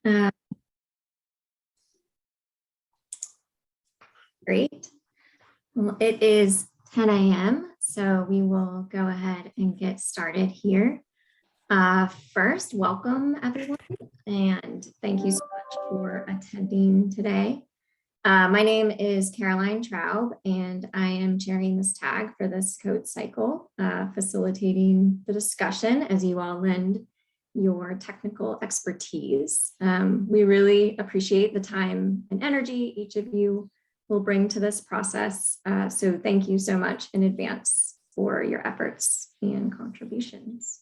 Uh, Great. Well, it is 10 a.m., so we will go ahead and get started here. First, welcome everyone, and thank you so much for attending today. My name is Caroline Traub, and I am chairing this tag for this code cycle, facilitating the discussion as you all lend your technical expertise. We really appreciate the time and energy each of you will bring to this process. So thank you so much in advance for your efforts and contributions.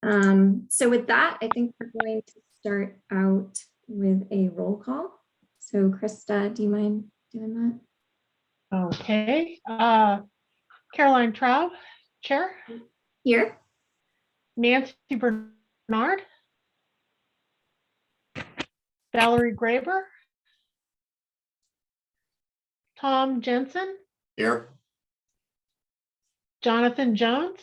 So with that, I think we're going to start out with a roll call. So Krista, do you mind doing that? Okay. Caroline Traub, Chair. Here. Nancy Bernard. Valerie Graber. Tom Jensen. Here. Jonathan Jones.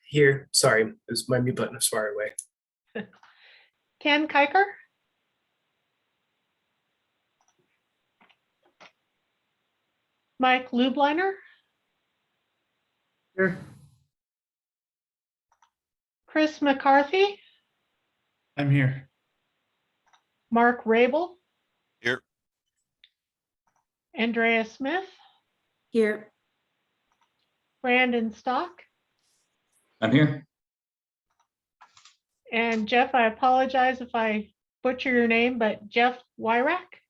Here. Sorry, it was my mute button was far away. Ken Kiker. Mike Lubliner. Here. Chris McCarthy. I'm here. Mark Rabel. Here. Andrea Smith. Here. Brandon Stock. I'm here. And Jeff, I apologize if I butcher your name, but Jeff Wyrack.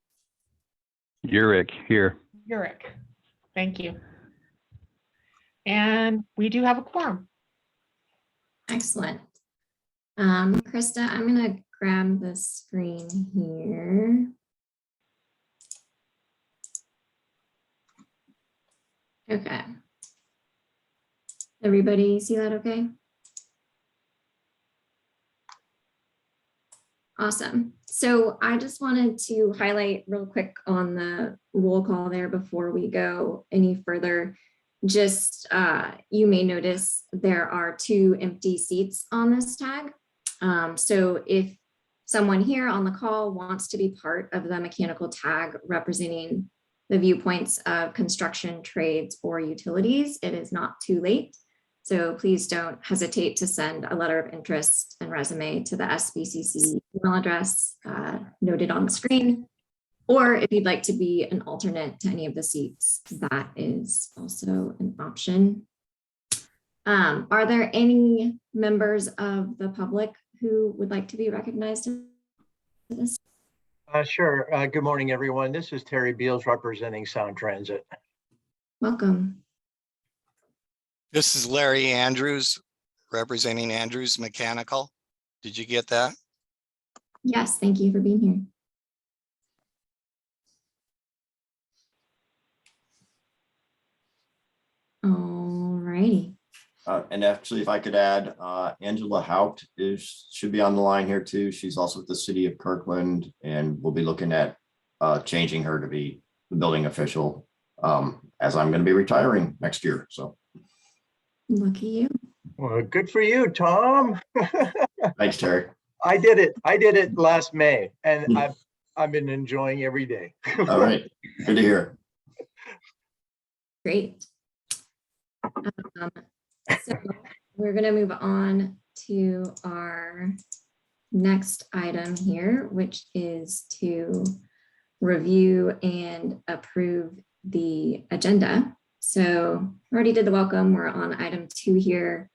Urick, here. Urick. Thank you. And we do have a quorum. Excellent. Krista, I'm going to grab the screen here. Okay. Everybody see that okay? Awesome. So I just wanted to highlight real quick on the roll call there before we go any further. Just you may notice there are 2 empty seats on this tag. So if someone here on the call wants to be part of the mechanical tag representing the viewpoints of construction, trades, or utilities, it is not too late. So please don't hesitate to send a letter of interest and resume to the SBCC email address noted on the screen. Or if you'd like to be an alternate to any of the seats, that is also an option. Are there any members of the public who would like to be recognized in this? Sure. Good morning, everyone. This is Terry Beals representing Sound Transit. Welcome. This is Larry Andrews representing Andrews Mechanical. Did you get that? Yes, thank you for being here. All righty. And actually, if I could add, Angela Haupt should be on the line here too. She's also with the city of Kirkland, and we'll be looking at changing her to be the building official as I'm going to be retiring next year. So Lucky you. Well, good for you, Tom. thanks, Terry. I did it last May, and I've been enjoying every day. All right, good to hear. Great. So we're going to move on to our next item here, which is to review and approve the agenda. So we already did the welcome. We're on item 2 here.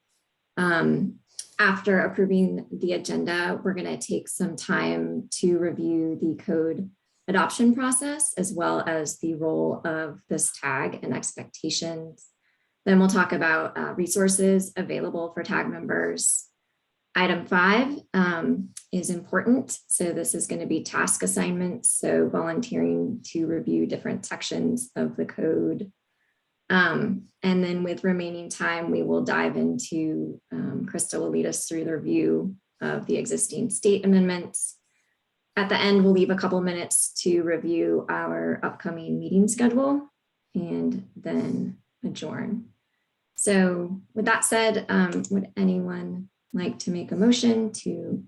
After approving the agenda, we're going to take some time to review the code adoption process, as well as the role of this tag and expectations. Then we'll talk about resources available for tag members. Item 5 is important. So this is going to be task assignments. So volunteering to review different sections of the code. And then with remaining time, we will dive into, Krista will lead us through the review of the existing state amendments. At the end, we'll leave a couple minutes to review our upcoming meeting schedule and then adjourn. So with that said, would anyone like to make a motion to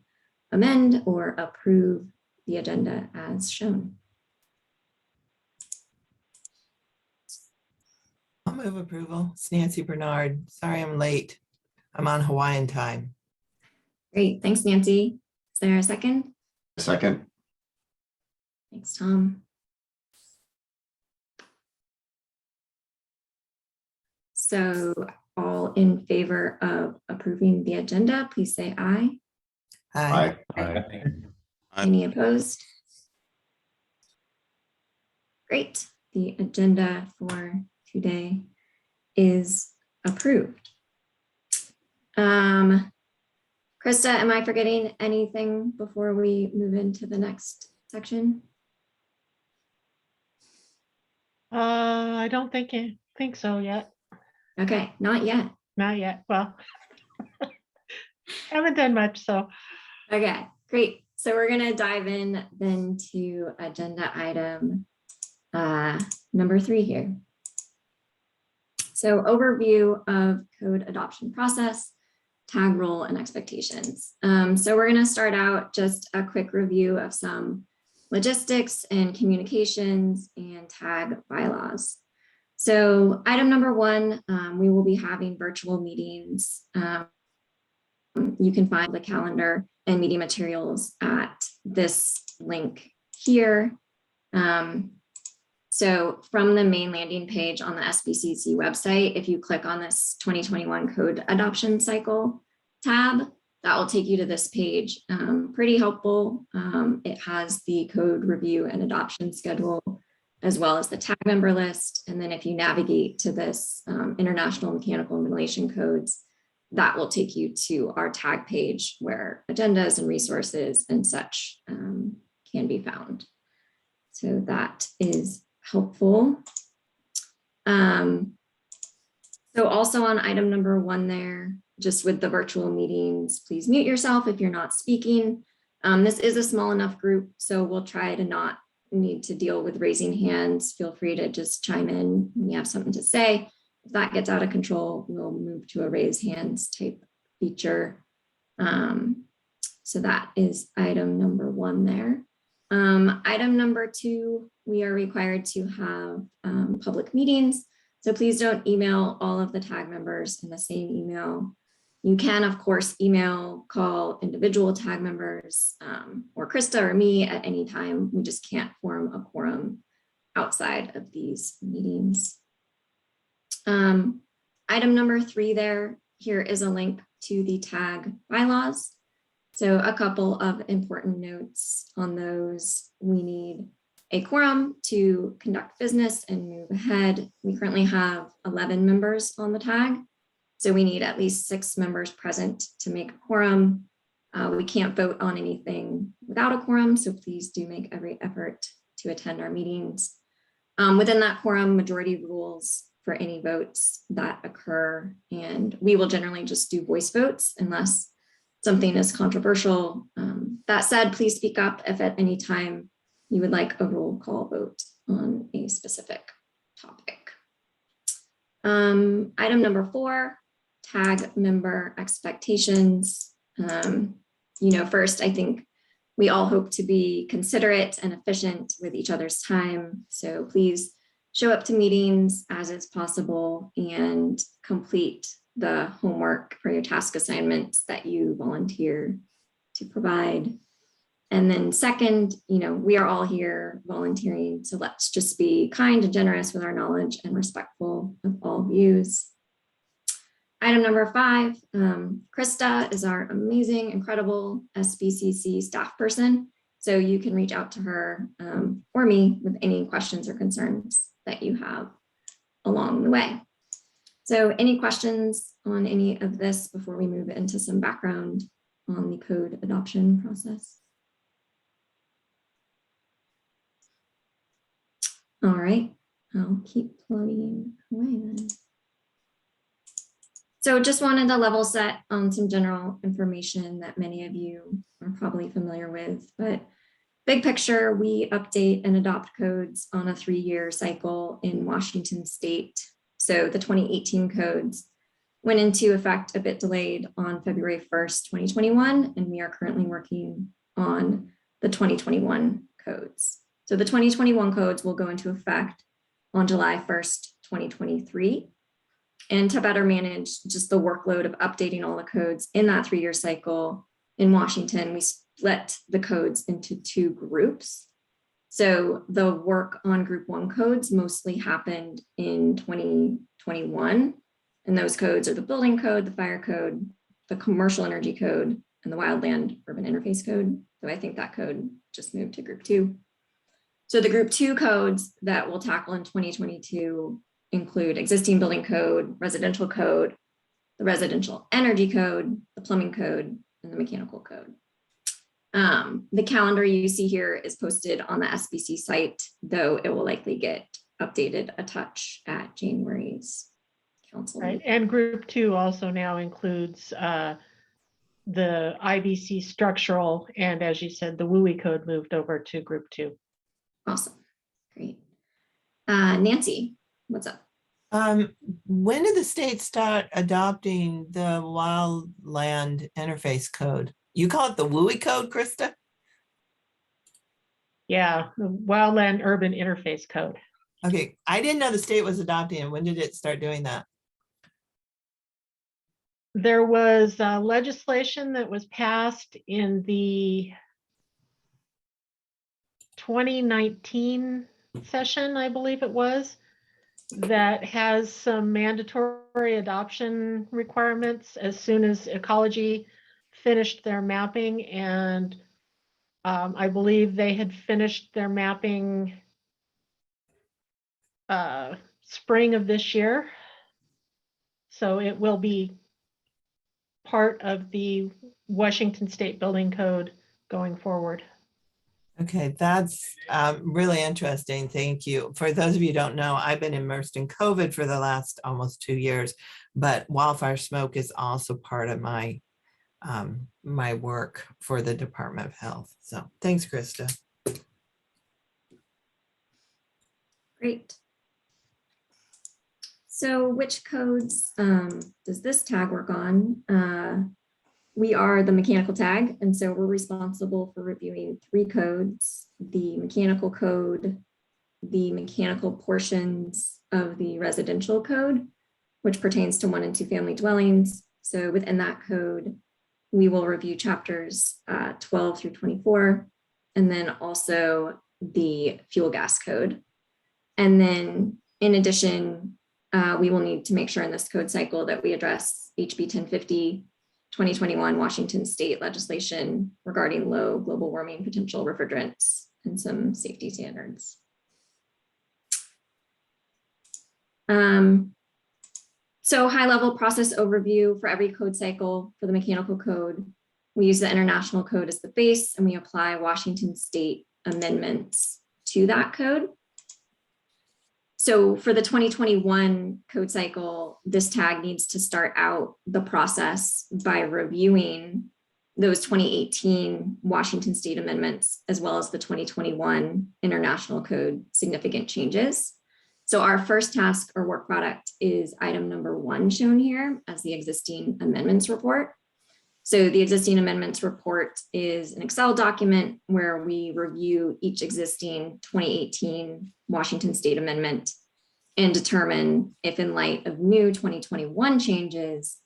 amend or approve the agenda as shown? I'll move approval. It's Nancy Bernard. Sorry I'm late. I'm on Hawaiian time. Great, thanks, Nancy. Is there a second? Second, Thanks, Tom. So all in favor of approving the agenda, please say aye. Hi. aye. Aye. Any opposed? Great, the agenda for today is approved. Krista, am I forgetting anything before we move into the next section? I don't think so yet. Okay, not yet. Not yet. Well, haven't done much, so. Okay, great. So we're gonna dive in then to agenda item number 3 here. So overview of code adoption process, tag role and expectations. So we're gonna start out just a quick review of some logistics and communications and tag bylaws. So item number 1, we will be having virtual meetings. You can find the calendar and meeting materials at this link here. So from the main landing page on the SBCC website, if you click on this 2021 code adoption cycle tab, that will take you to this page. Pretty helpful. It has the code review and adoption schedule, as well as the tag member list. And then if you navigate to this international mechanical and ventilation codes, that will take you to our tag page where agendas and resources and such can be found. So that is helpful. So also on item number 1 there, just with the virtual meetings, please mute yourself if you're not speaking. This is a small enough group, so we'll try to not need to deal with raising hands. Feel free to just chime in when you have something to say. If that gets out of control, we'll move to a raise hands type feature. So that is item number 1 there. Item number 2, we are required to have public meetings. So please don't email all of the tag members in the same email. You can, of course, email, call individual tag members or Krista or me at any time. We just can't form a quorum outside of these meetings. Item number 3 there, here is a link to the tag bylaws. So a couple of important notes on those. We need a quorum to conduct business and move ahead. We currently have 11 members on the tag. So we need at least 6 members present to make a quorum. We can't vote on anything without a quorum, so please do make every effort to attend our meetings. Within that quorum, majority rules for any votes that occur, and we will generally just do voice votes unless something is controversial. That said, please speak up if at any time you would like a roll call vote on a specific topic. Item number 4, tag member expectations. First, I think we all hope to be considerate and efficient with each other's time. So please show up to meetings as is possible and complete the homework for your task assignments that you volunteer to provide. And then second, we are all here volunteering, so let's just be kind and generous with our knowledge and respectful of all views. Item number 5, Krista is our amazing, incredible SBCC staff person. So you can reach out to her or me with any questions or concerns that you have along the way. So any questions on any of this before we move into some background on the code adoption process? All right, I'll keep plugging away then. So just wanted to level set on some general information that many of you are probably familiar with, but big picture, we update and adopt codes on a 3-year cycle in Washington state. So the 2018 codes went into effect a bit delayed on February 1st, 2021, and we are currently working on the 2021 codes. So the 2021 codes will go into effect on July 1st, 2023. And to better manage just the workload of updating all the codes in that 3-year cycle in Washington, we split the codes into 2 groups. So the work on group 1 codes mostly happened in 2021. And those codes are the building code, the fire code, the commercial energy code, and the wildland urban interface code. So I think that code just moved to group 2. So the group 2 codes that we'll tackle in 2022 include existing building code, residential code, the residential energy code, the plumbing code, and the mechanical code. The calendar you see here is posted on the SBC site, though it will likely get updated a touch at January's council. Right, and group 2 also now includes the IBC structural, and as you said, the WUI code moved over to group 2. Awesome, great. Nancy, what's up? When did the state start adopting the wildland interface code? You call it the WUI code, Krista? Yeah, the wildland urban interface code. Okay, I didn't know the state was adopting it. When did it start doing that? There was legislation that was passed in the 2019 session, I believe it was, that has some mandatory adoption requirements as soon as ecology finished their mapping. And I believe they had finished their mapping spring of this year. So it will be part of the Washington State Building Code going forward. Okay, that's really interesting. Thank you. For those of you who don't know, I've been immersed in COVID for the last almost 2 years, but wildfire smoke is also part of my my work for the Department of Health. So thanks, Krista. Great. So which codes does this tag work on? We are the mechanical tag, and so we're responsible for reviewing 3 codes: the mechanical code, the mechanical portions of the residential code, which pertains to 1 and 2 family dwellings. So within that code, we will review chapters 12 through 24, and then also the fuel gas code. And then in addition, we will need to make sure in this code cycle that we address HB 1050, 2021 Washington state legislation regarding low global warming potential refrigerants and some safety standards. So high level process overview for every code cycle. For the mechanical code, we use the international code as the base, and we apply Washington state amendments to that code. So for the 2021 code cycle, this tag needs to start out the process by reviewing those 2018 Washington state amendments, as well as the 2021 international code significant changes. So our first task or work product is item number 1 shown here as the existing amendments report. So the existing amendments report is an Excel document where we review each existing 2018 Washington state amendment and determine if, in light of new 2021 changes,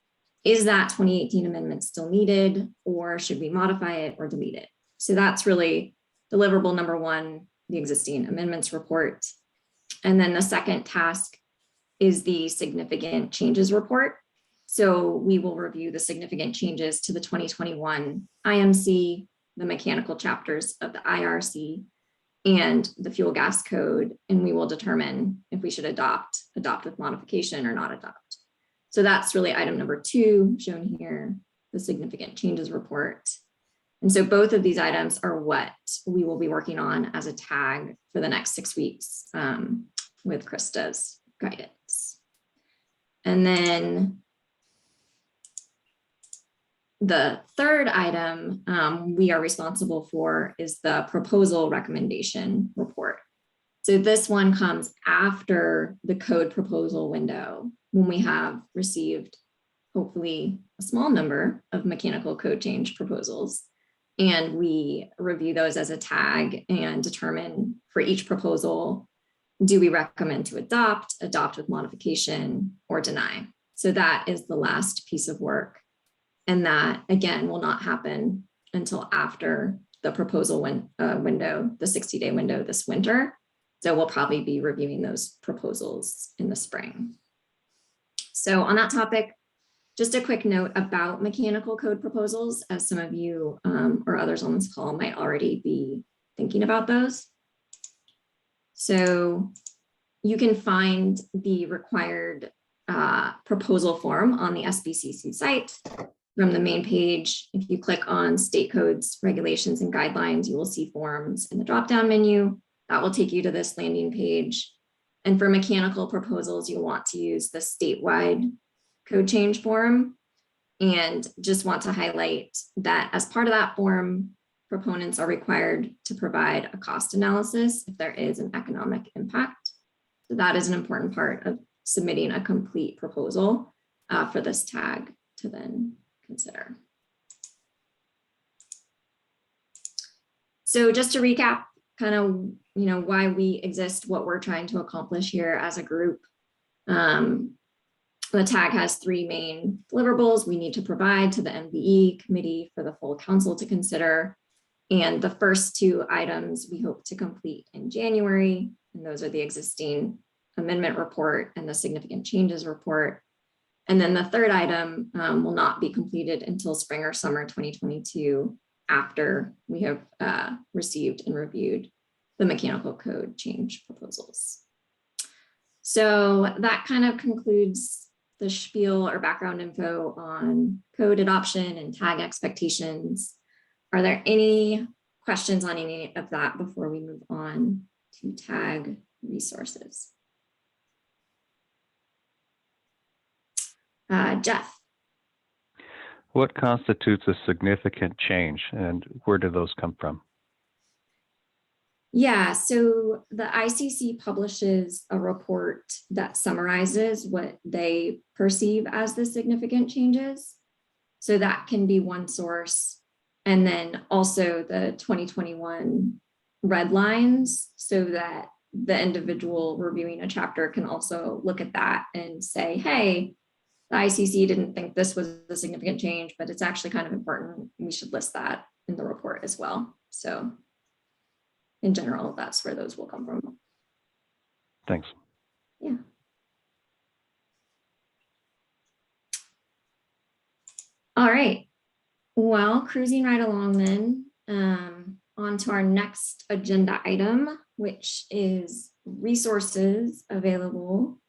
is that 2018 amendment still needed, or should we modify it or delete it? So that's really deliverable number 1, the existing amendments report. And then the second task is the significant changes report. So we will review the significant changes to the 2021 IMC, the mechanical chapters of the IRC, and the fuel gas code, and we will determine if we should adopt with modification or not adopt. So that's really item number 2 shown here, the significant changes report. And so both of these items are what we will be working on as a tag for the next 6 weeks with Krista's guidance. And then the third item we are responsible for is the proposal recommendation report. So this one comes after the code proposal window, when we have received hopefully a small number of mechanical code change proposals. And we review those as a tag and determine for each proposal, do we recommend to adopt with modification, or deny? So that is the last piece of work. And that, again, will not happen until after the proposal window, the 60-day window this winter. So we'll probably be reviewing those proposals in the spring. So on that topic, just a quick note about mechanical code proposals, as some of you or others on this call might already be thinking about those. So you can find the required proposal form on the SBCC site. From the main page, if you click on state codes, regulations, and guidelines, you will see forms in the drop-down menu. That will take you to this landing page. And for mechanical proposals, you want to use the statewide code change form. And just want to highlight that as part of that form, proponents are required to provide a cost analysis if there is an economic impact. So that is an important part of submitting a complete proposal for this tag to then consider. So just to recap, kind of, why we exist, what we're trying to accomplish here as a group. The tag has three main deliverables we need to provide to the MVE committee for the full council to consider. And the first two items we hope to complete in January, and those are the existing amendment report and the significant changes report. And then the third item will not be completed until spring or summer 2022, after we have received and reviewed the mechanical code change proposals. So that kind of concludes the spiel or background info on code adoption and tag expectations. Are there any questions on any of that before we move on to tag resources? Jeff. What constitutes a significant change and where do those come from? Yeah, so the ICC publishes a report that summarizes what they perceive as the significant changes. So that can be one source. And then also the 2021 red lines, so that the individual reviewing a chapter can also look at that and say, hey, the ICC didn't think this was a significant change, but it's actually kind of important. We should list that in the report as well. So in general, that's where those will come from. Thanks. Yeah. All right. Well, cruising right along then, on to our next agenda item, which is resources available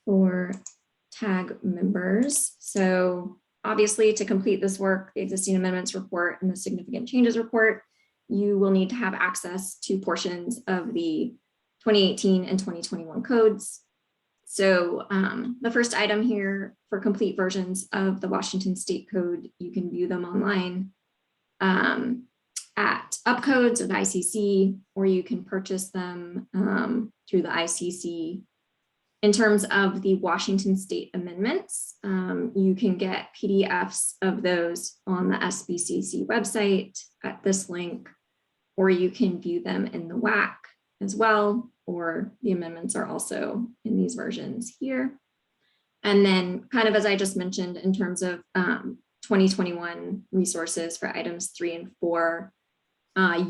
for tag members. So obviously, to complete this work, the existing amendments report and the significant changes report, you will need to have access to portions of the 2018 and 2021 codes. So the first item here, for complete versions of the Washington State Code, you can view them online at UpCodes or the ICC, or you can purchase them through the ICC. In terms of the Washington State amendments, you can get PDFs of those on the SBCC website at this link, or you can view them in the WAC as well, or the amendments are also in these versions here. And then kind of as I just mentioned, in terms of 2021 resources for items 3 and 4,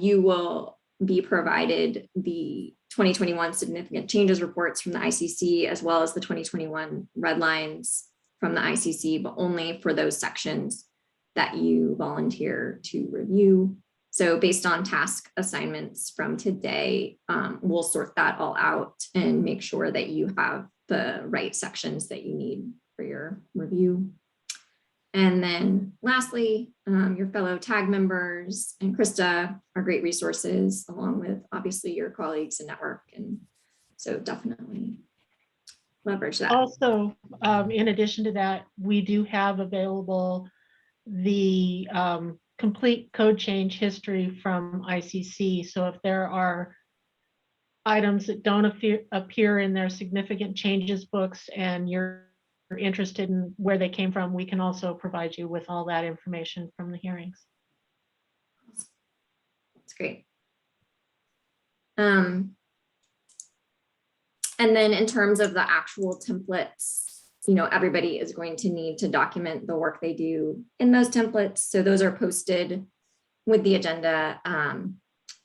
you will be provided the 2021 significant changes reports from the ICC, as well as the 2021 red lines from the ICC, but only for those sections that you volunteer to review. So based on task assignments from today, we'll sort that all out and make sure that you have the right sections that you need for your review. And then lastly, your fellow tag members and Krista are great resources, along with obviously your colleagues and network. And so definitely leverage that. Also, in addition to that, we do have available the complete code change history from ICC. So if there are items that don't appear in their significant changes books and you're interested in where they came from, we can also provide you with all that information from the hearings. That's great. And then in terms of the actual templates, you know, everybody is going to need to document the work they do in those templates. So those are posted with the agenda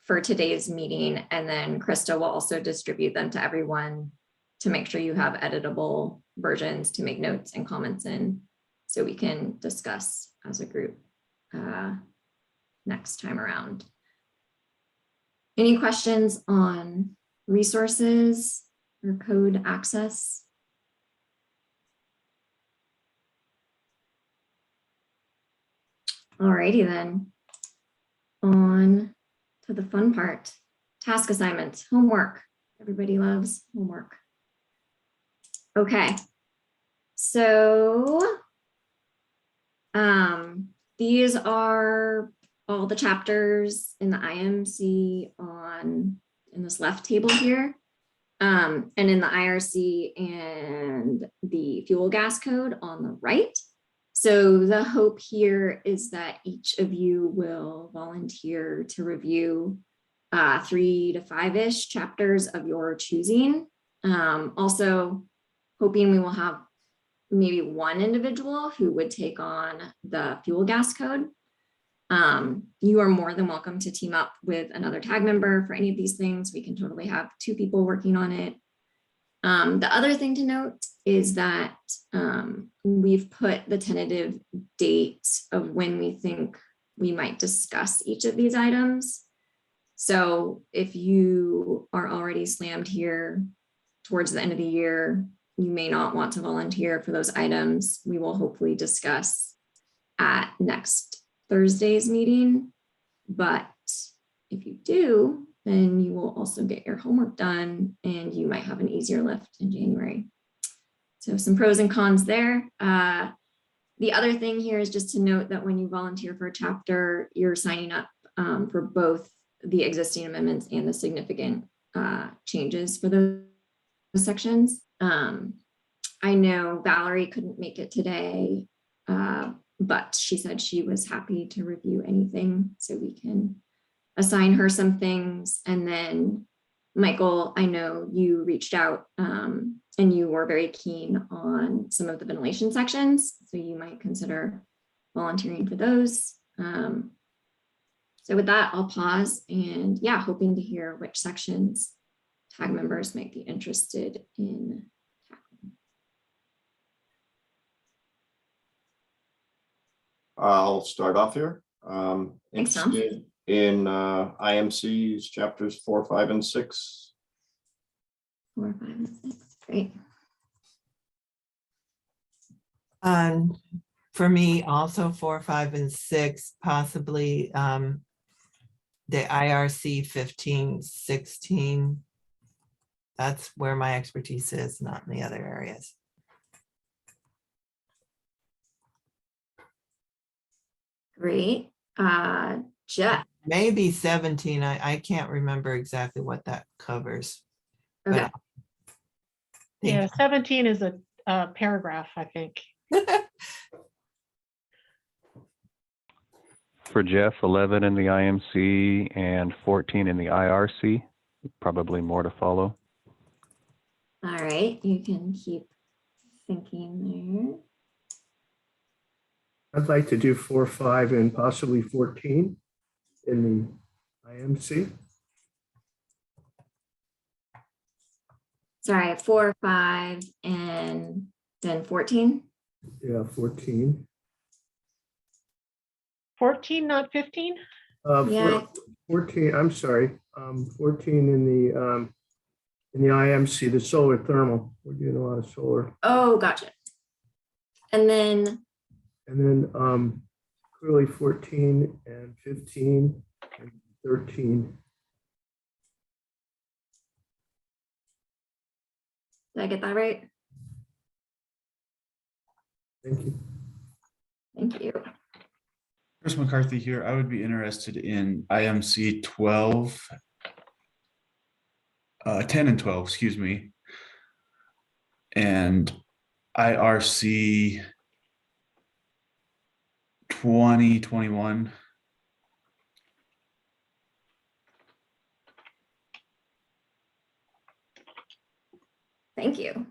for today's meeting. And then Krista will also distribute them to everyone to make sure you have editable versions to make notes and comments in, so we can discuss as a group next time around. Any questions on resources or code access? Alrighty then, on to the fun part. Task assignments, homework. Everybody loves homework. Okay, so these are all the chapters in the IMC in this left table here, and in the IRC and the fuel gas code on the right. So the hope here is that each of you will volunteer to review 3 to 5-ish chapters of your choosing. Also hoping we will have maybe one individual who would take on the fuel gas code. You are more than welcome to team up with another tag member for any of these things. We can totally have 2 people working on it. The other thing to note is that we've put the tentative date of when we think we might discuss each of these items. So if you are already slammed here towards the end of the year, you may not want to volunteer for those items. We will hopefully discuss at next Thursday's meeting. But if you do, then you will also get your homework done and you might have an easier lift in January. So some pros and cons there. The other thing here is just to note that when you volunteer for a chapter, you're signing up for both the existing amendments and the significant changes for those sections. I know Valerie couldn't make it today, but she said she was happy to review anything so we can assign her some things. And then Michael, I know you reached out and you were very keen on some of the ventilation sections, so you might consider volunteering for those. So with that, I'll pause and yeah, hoping to hear which sections tag members might be interested in tackling. I'll start off here. Thanks, Tom. Interested in IMC's chapters 4, 5, and 6. 4, 5, and 6. Great. For me, also 4, 5, and 6, possibly the IRC 15, 16. That's where my expertise is, not in the other areas. Great. Jeff. Maybe 17. I can't remember exactly what that covers. Okay. Yeah, 17 is a paragraph, I think. For Jeff, 11 in the IMC and 14 in the IRC, probably more to follow. All right, you can keep thinking I'd like to do 4, 5, and possibly 14 in the IMC. there. Sorry, 4, 5, and then 14. Yeah, 14. 14, not 15? Yeah. 14, I'm sorry. 14 in the IMC, the solar thermal. We're doing a lot of solar. Oh, gotcha. And then Clearly 14 and 15 and 13. did I get that right? Thank you. Thank you. Chris McCarthy here. I would be interested in IMC 12, 10 and 12, excuse me. And IRC 2021. Thank you.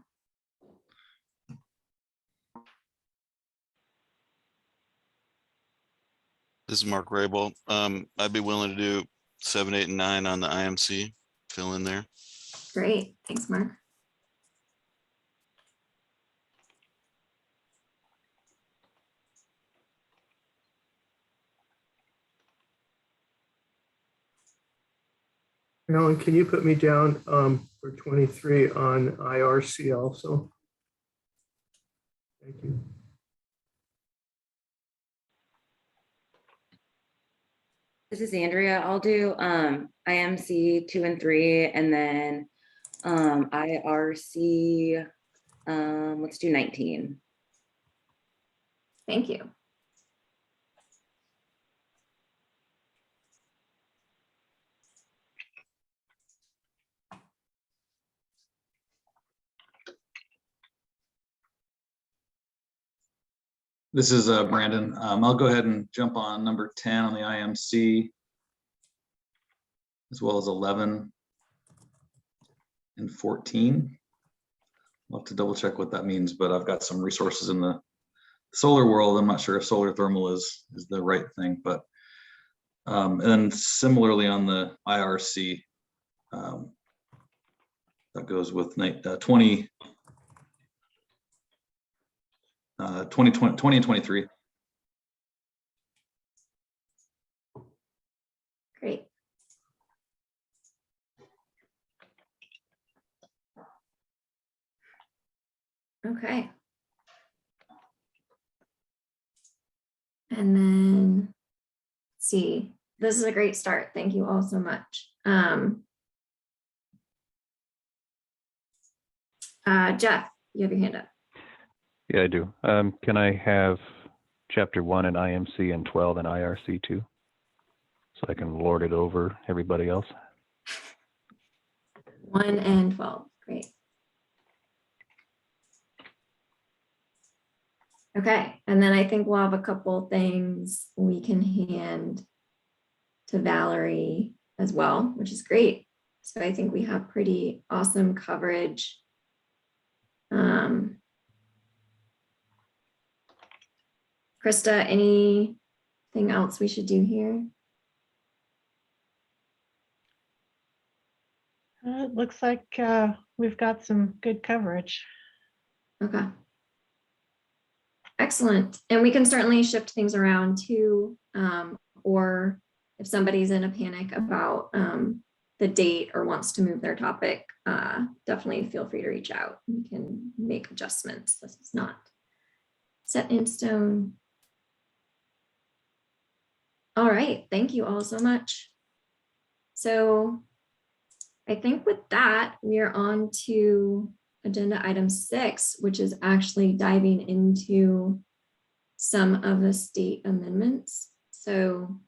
This is Mark Rabel. I'd be willing to do 7, 8, and 9 on the IMC. Fill in there. Great. Thanks, Mark. Alan, can you put me down for 23 on IRC also? Thank you. This is Andrea. I'll do IMC 2 and 3, and then IRC, let's do 19. Thank you. This is Brandon. I'll go ahead and jump on number 10 on the IMC, as well as 11 and 14. I'll have to double check what that means, but I've got some resources in the solar world. I'm not sure if solar thermal is the right thing, but and then similarly on the IRC, that goes with 20 and 23. Great. Okay. And then, let's see, this is a great start. Thank you all so much. Jeff, you have your hand up. Yeah, I do. Can I have chapter 1 in IMC and 12 in IRC too? So I can lord it over everybody else. 1 and 12. Great. Okay, and then I think we'll have a couple things we can hand to Valerie as well, which is great. So I think we have pretty awesome coverage. Krista, anything else we should do here? It looks like we've got some good coverage. Okay. Excellent. And we can certainly shift things around too, or if somebody's in a panic about the date or wants to move their topic, definitely feel free to reach out. We can make adjustments. This is not set in stone. All right. Thank you all so much. So I think with that, we are on to agenda item 6, which is actually diving into some of the state amendments. So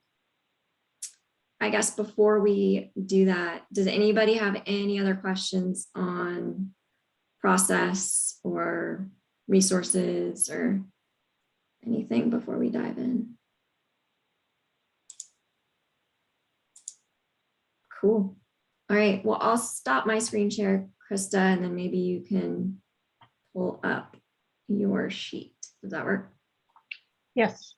I guess before we do that, does anybody have any other questions on process or resources or anything before we dive in? Cool. All right, well, I'll stop my screen share, Krista, and then maybe you can pull up your sheet. Does that work? Yes.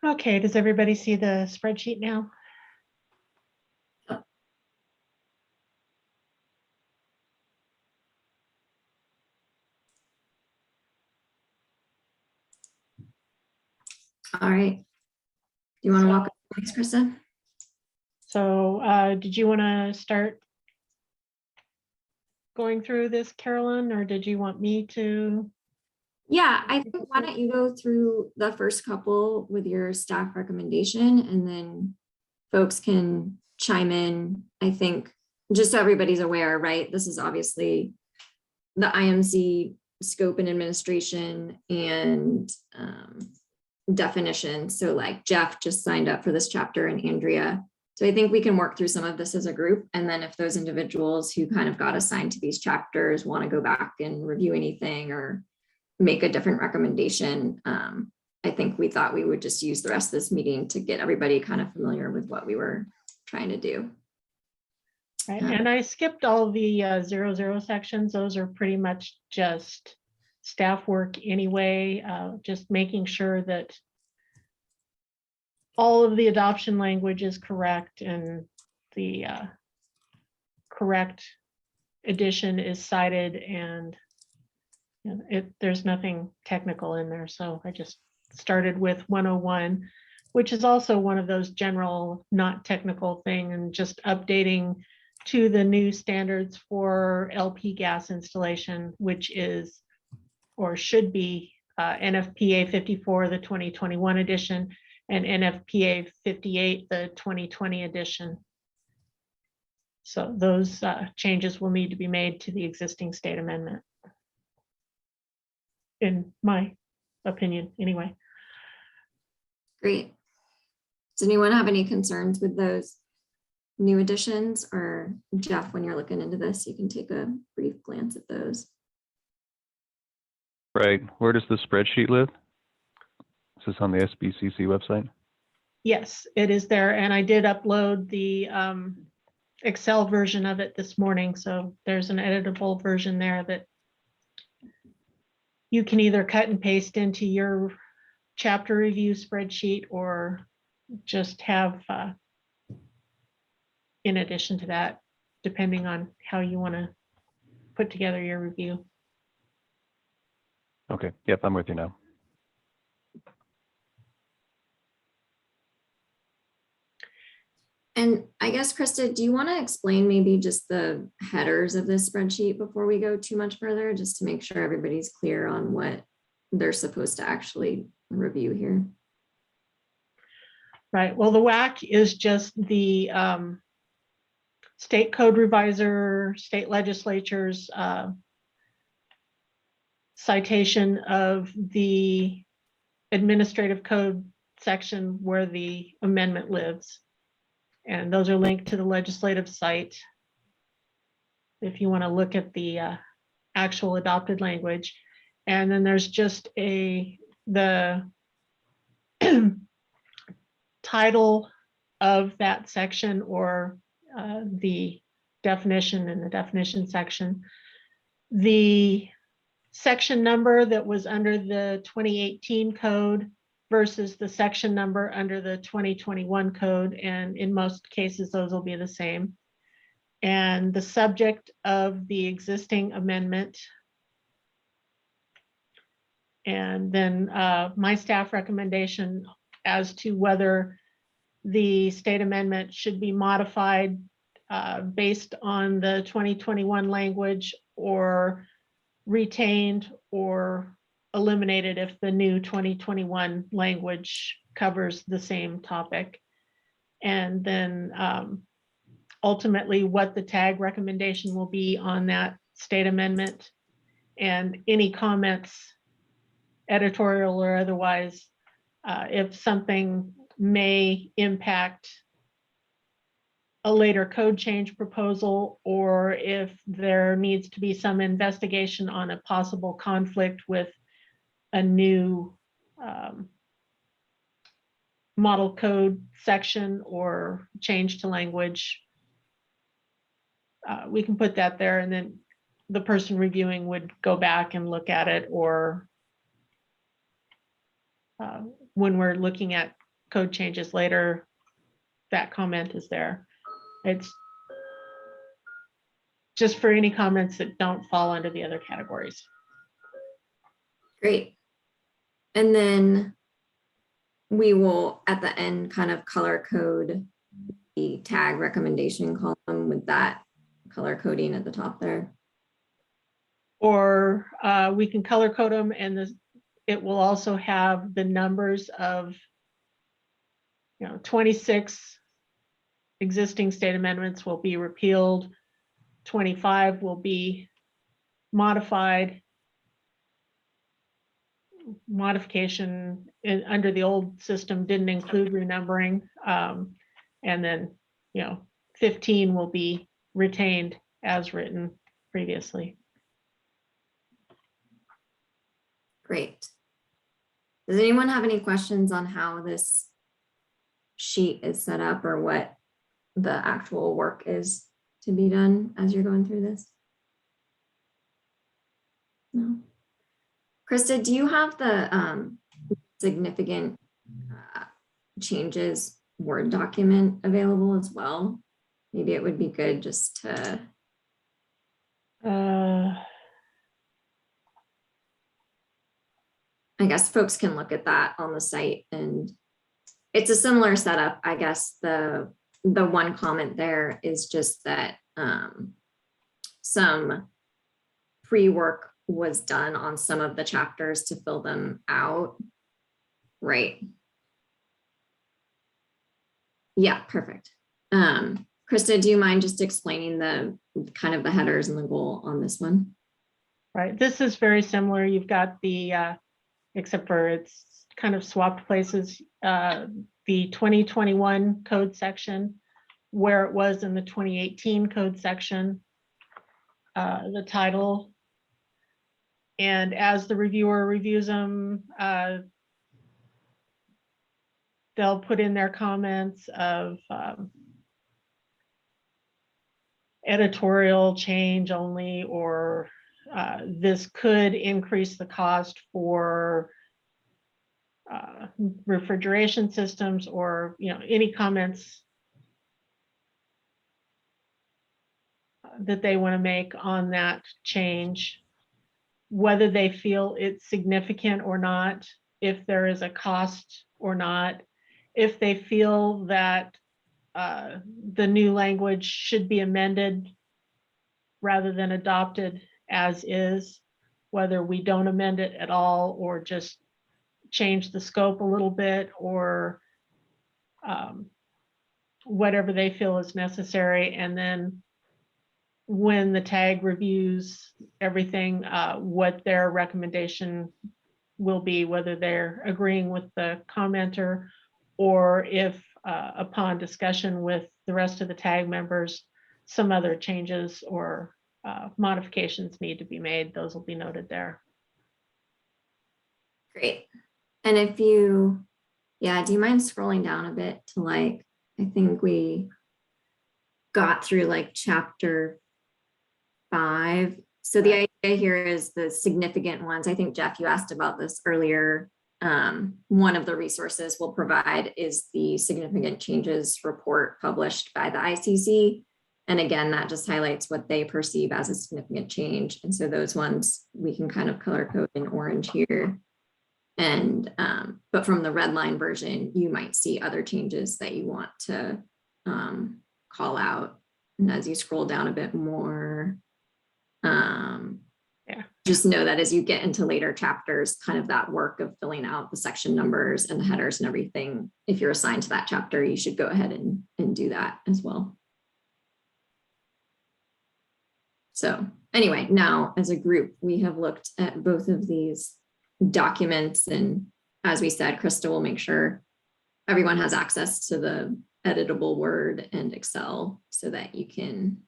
Okay, does everybody see the spreadsheet now? All right. Do you want to walk us through this, Krista? So did you want to start going through this, Carolyn, or did you want me to? Yeah, I think why don't you go through the first couple with your staff recommendation, and then folks can chime in. I think just so everybody's aware, right? This is obviously the IMC scope and administration and definition. So like Jeff just signed up for this chapter and Andrea So I think we can work through some of this as a group. And then if those individuals who kind of got assigned to these chapters want to go back and review anything or make a different recommendation, I think we thought we would just use the rest of this meeting to get everybody kind of familiar with what we were trying to do. Right, and I skipped all the 00 sections. Those are pretty much just staff work anyway, just making sure that all of the adoption language is correct and the correct edition is cited, and there's nothing technical in there. So I just started with 101, which is also one of those general, not technical thing, and just updating to the new standards for LP gas installation, which is or should be NFPA 54, the 2021 edition, and NFPA 58, the 2020 edition. So those changes will need to be made to the existing state amendment, in my opinion, anyway. Great. Does anyone have any concerns with those new additions? Or Jeff, when you're looking into this, you can take a brief glance at those. Right. Where does the spreadsheet live? Is this on the SBCC website? Yes, it is there. And I did upload the Excel version of it this morning. So there's an editable version there that you can either cut and paste into your chapter review spreadsheet or just have in addition to that, depending on how you want to put together your review. Okay. Yep, I'm with you now. And I guess, Krista, do you want to explain maybe just the headers of this spreadsheet before we go too much further, just to make sure everybody's clear on what they're supposed to actually review here? Right. Well, the WAC is just the state code revisor, state legislatures citation of the administrative code section where the amendment lives. And those are linked to the legislative site if you want to look at the actual adopted language. And then there's just the title of that section, or the definition in the definition section. The section number that was under the 2018 code versus the section number under the 2021 code. And in most cases, those will be the same. And the subject of the existing amendment. And then my staff recommendation as to whether the state amendment should be modified based on the 2021 language, or retained or eliminated if the new 2021 language covers the same topic. And then ultimately what the tag recommendation will be on that state amendment, and any comments, editorial or otherwise, if something may impact a later code change proposal, or if there needs to be some investigation on a possible conflict with a new model code section or change to language, we can put that there, and then the person reviewing would go back and look at it, or when we're looking at code changes later, that comment is there. It's just for any comments that don't fall under the other categories. Great. And then we will at the end kind of color code the tag recommendation column with that color coding at the top there. Or we can color code them, and it will also have the numbers of 26 existing state amendments will be repealed, 25 will be modified. Modification under the old system didn't include renumbering, and then 15 will be retained as written previously. Great. Does anyone have any questions on how this sheet is set up or what the actual work is to be done as you're going through this? No. Krista, do you have the significant changes Word document available as well? Maybe it would be good just to. I guess folks can look at that on the site, and it's a similar setup. I guess the one comment there is just that some pre-work was done on some of the chapters to fill them out. Right. Yeah, perfect. Krista, do you mind just explaining the kind of the headers and the goal on this one? Right, this is very similar. You've got the, except for it's kind of swapped places, the 2021 code section, where it was in the 2018 code section, the title. And as the reviewer reviews them, they'll put in their comments of editorial change only, or this could increase the cost for refrigeration systems, or any comments that they want to make on that change, whether they feel it's significant or not, if there is a cost or not, if they feel that the new language should be amended rather than adopted as is, whether we don't amend it at all or just change the scope a little bit, or whatever they feel is necessary. And then when the tag reviews everything, what their recommendation will be, whether they're agreeing with the commenter, or if upon discussion with the rest of the tag members, some other changes or modifications need to be made, those will be noted there. Great. And if you, do you mind scrolling down a bit to I think we got through chapter 5. So the idea here is the significant ones. I think, Jeff, you asked about this earlier. One of the resources we'll provide is the significant changes report published by the ICC. And again, that just highlights what they perceive as a significant change. And so those ones we can kind of color code in orange here. And but from the red line version, you might see other changes that you want to call out. And as you scroll down a bit more, just know that as you get into later chapters, kind of that work of filling out the section numbers and the headers and everything, if you're assigned to that chapter, you should go ahead and do that as well. So anyway, now as a group, we have looked at both of these documents, and as we said, Krista will make sure everyone has access to the editable Word and Excel so that you can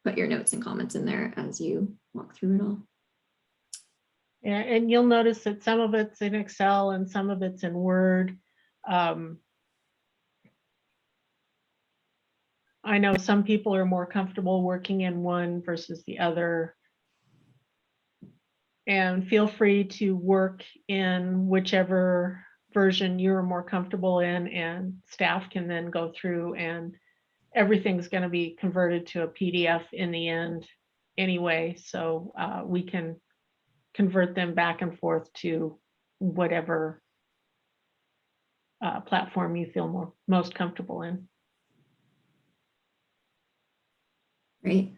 put your notes and comments in there as you walk through it all. Yeah, and you'll notice that some of it's in Excel and some of it's in Word. I know some people are more comfortable working in one versus the other. And feel free to work in whichever version you're more comfortable in, and staff can then go through, and everything's going to be converted to a PDF in the end anyway. So we can convert them back and forth to whatever platform you feel most comfortable in. Great.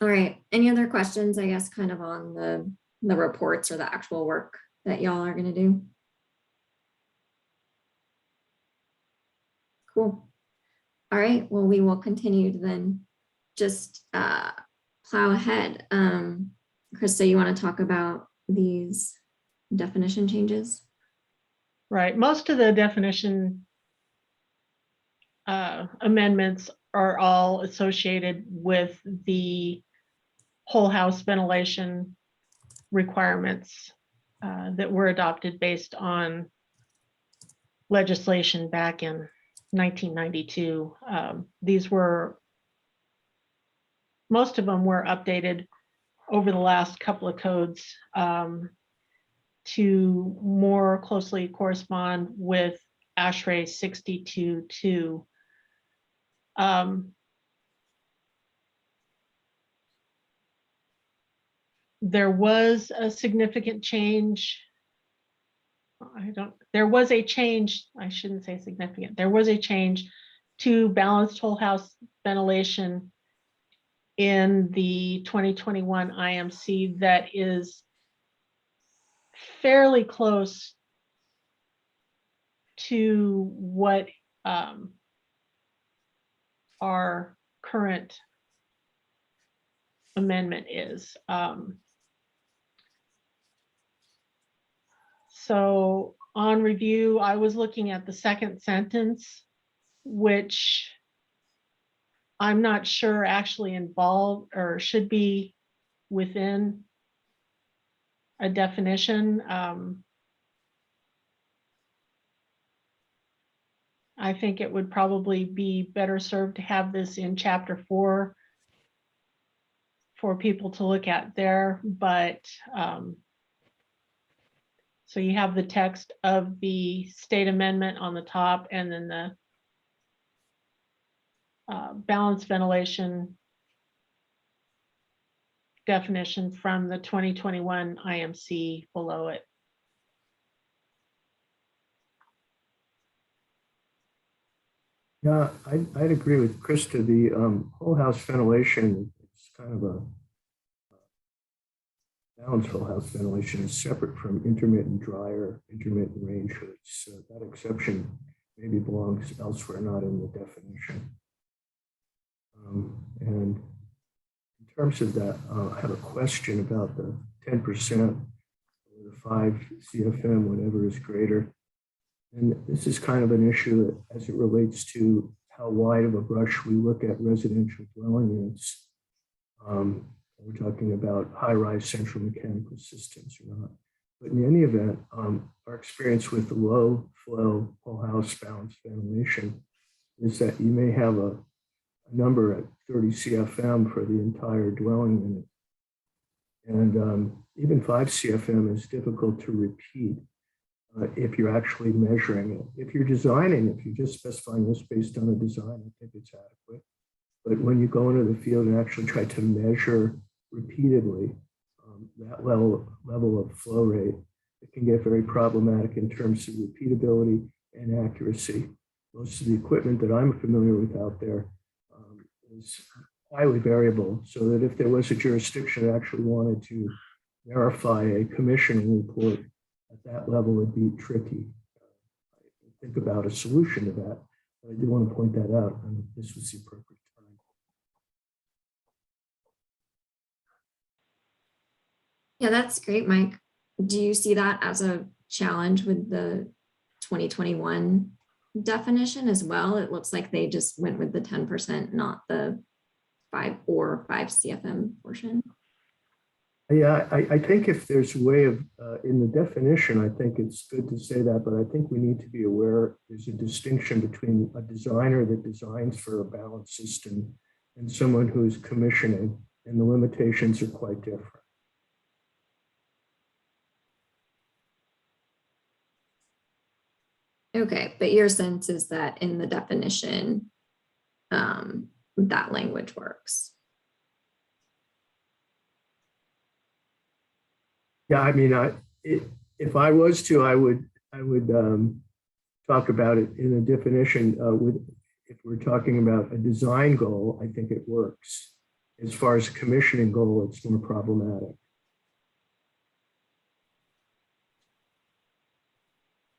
All right. Any other questions, I guess, kind of on the reports or the actual work that y'all are going to do? Cool. All right. Well, we will continue to then just plow ahead. Krista, you want to talk about these definition changes? Right. Most of the definition amendments are all associated with the whole house ventilation requirements that were adopted based on legislation back in 1992. Most of them were updated over the last couple of codes to more closely correspond with ASHRAE 62.2. There was a significant change. There was a change, I shouldn't say significant. There was a change to balanced whole house ventilation in the 2021 IMC that is fairly close to what our current amendment is. So on review, I was looking at the second sentence, which I'm not sure actually involved or should be within a definition. I think it would probably be better served to have this in chapter 4 for people to look at there, but so you have the text of the state amendment on the top and then the balanced ventilation definition from the 2021 IMC below it. Yeah, I'd agree with Krista. The whole house ventilation is kind of a balanced whole house ventilation is separate from intermittent dryer, intermittent range hoods. So that exception maybe belongs elsewhere, not in the definition. And in terms of that, I have a question about the 10% or the 5 CFM, whatever is greater. And this is kind of an issue as it relates to how wide of a brush we look at residential dwelling units. We're talking about high-rise central mechanical systems or not. But in any event, our experience with the low flow whole house balanced ventilation is that you may have a number at 30 CFM for the entire dwelling unit. And even 5 CFM is difficult to repeat if you're actually measuring it. If you're designing, if you're just specifying this based on a design, I think it's adequate. But when you go into the field and actually try to measure repeatedly that level of flow rate, it can get very problematic in terms of repeatability and accuracy. Most of the equipment that I'm familiar with out there is highly variable, so that if there was a jurisdiction that actually wanted to verify a commissioning report at that level, it'd be tricky. Think about a solution to that. But I do want to point that out, and this was the appropriate time. Yeah, that's great, Mike. Do you see that as a challenge with the 2021 definition as well? It looks like they just went with the 10%, not the 5 CFM portion. Yeah, I think if there's a way of, in the definition, I think it's good to say that, but I think we need to be aware there's a distinction between a designer that designs for a balanced system and someone who's commissioning, and the limitations are quite different. Okay, but your sense is that in the definition, that language works. Yeah, I mean, if I was to, I would talk about it in a definition if we're talking about a design goal, I think it works. As far as a commissioning goal, it's more problematic.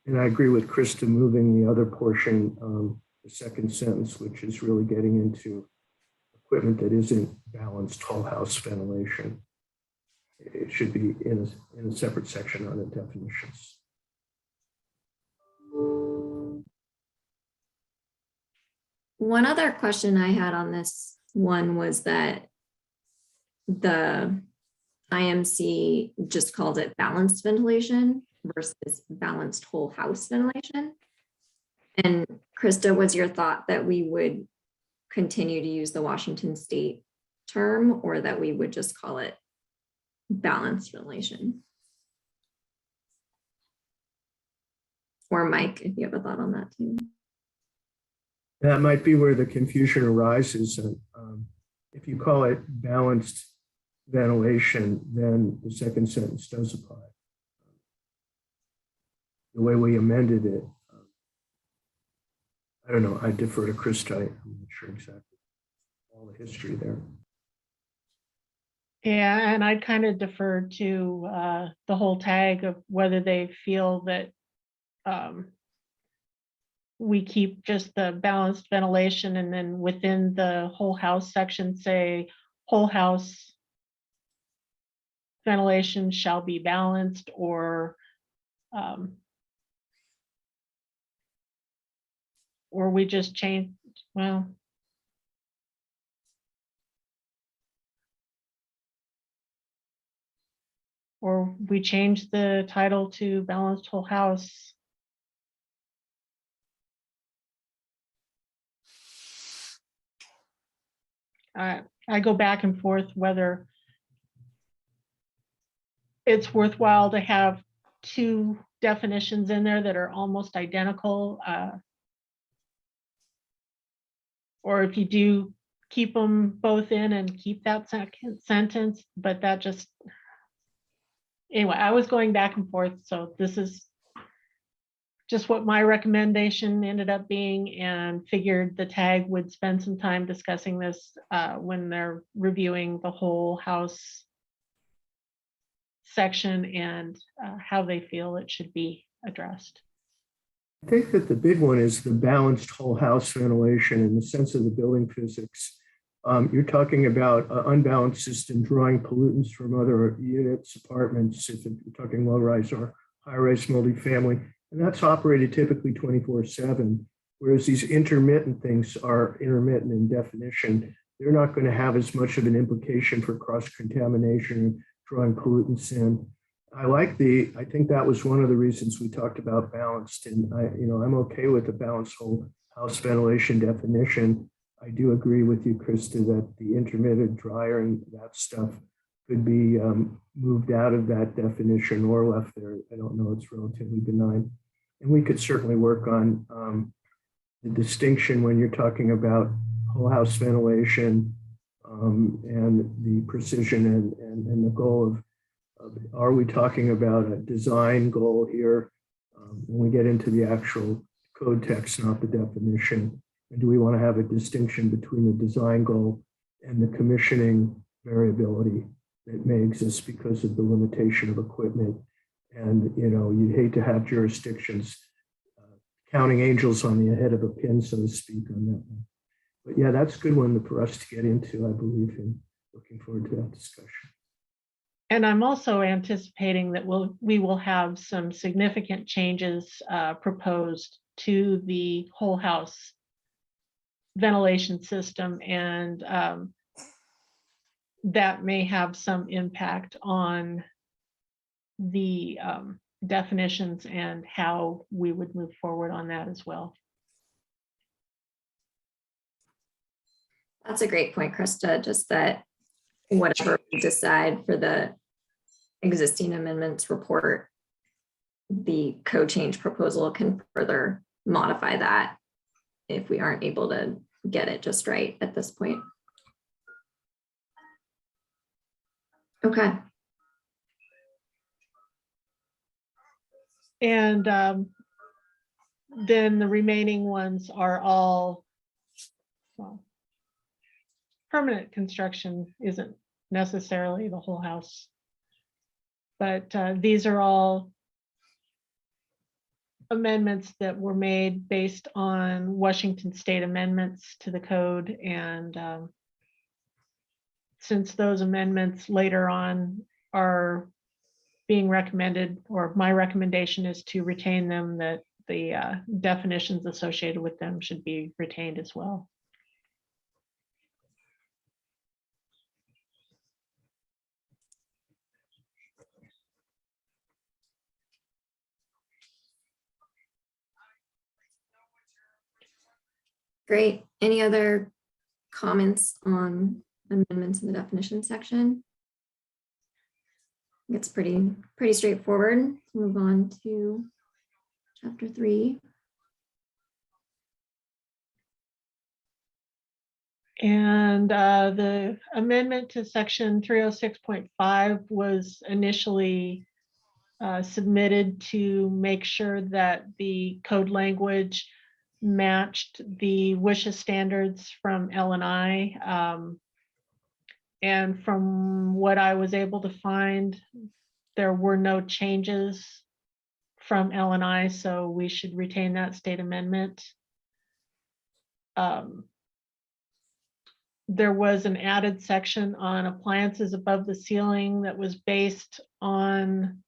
And I agree with Krista moving the other portion, the second sentence, which is really getting into equipment that isn't balanced whole house ventilation. It should be in a separate section on the definitions. One other question I had on this one was that the IMC just called it balanced ventilation versus balanced whole house ventilation. And Krista, was your thought that we would continue to use the Washington State term, or that we would just call it balanced ventilation? Or Mike, if you have a thought on that too. That might be where the confusion arises. If you call it balanced ventilation, then the second sentence does apply. The way we amended it, I don't know, I defer to Krista. I'm not sure exactly all the history there. Yeah, and I'd kind of defer to the whole tag of whether they feel that we keep just the balanced ventilation, and then within the whole house section, say whole house ventilation shall be balanced, or we just change, well, or we change the title to balanced whole house. I go back and forth whether it's worthwhile to have two definitions in there that are almost identical, or if you do keep them both in and keep that second sentence, but that just, anyway, I was going back and forth, so this is just what my recommendation ended up being, and figured the tag would spend some time discussing this when they're reviewing the whole house section and how they feel it should be addressed. I think that the big one is the balanced whole house ventilation in the sense of the building physics. You're talking about an unbalanced system drawing pollutants from other units, apartments, if you're talking low-rise or high-rise multifamily, and that's operated typically 24/7, whereas these intermittent things are intermittent in definition. They're not going to have as much of an implication for cross-contamination, drawing pollutants in. I think that was one of the reasons we talked about balanced, and I'm okay with the balanced whole house ventilation definition. I do agree with you, Krista, that the intermittent dryer and that stuff could be moved out of that definition or left there. I don't know, it's relatively benign. And we could certainly work on the distinction when you're talking about whole house ventilation and the precision and the goal of are we talking about a design goal here when we get into the actual code text, not the definition? And do we want to have a distinction between the design goal and the commissioning variability that may exist because of the limitation of equipment? And, you'd hate to have jurisdictions counting angels on the head of a pin, so to speak, on that one. But yeah, that's a good one for us to get into, I believe, and looking forward to that discussion. And I'm also anticipating that we will have some significant changes proposed to the whole house ventilation system, and that may have some impact on the definitions and how we would move forward on that as well. That's a great point, Krista, just that whatever we decide for the existing amendments report, the code change proposal can further modify that if we aren't able to get it just right at this point. Okay. And then the remaining ones are all, well, permanent construction isn't necessarily the whole house, but these are all amendments that were made based on Washington State amendments to the code. And since those amendments later on are being recommended, or my recommendation is to retain them, that the definitions associated with them should be retained as well. Great. Any other comments on amendments in the definition section? It's pretty straightforward. Let's move on to chapter 3. And the amendment to section 306.5 was initially submitted to make sure that the code language matched the WSHA standards from L&I. And from what I was able to find, there were no changes from L&I, so we should retain that state amendment. There was an added section on appliances above the ceiling that was based on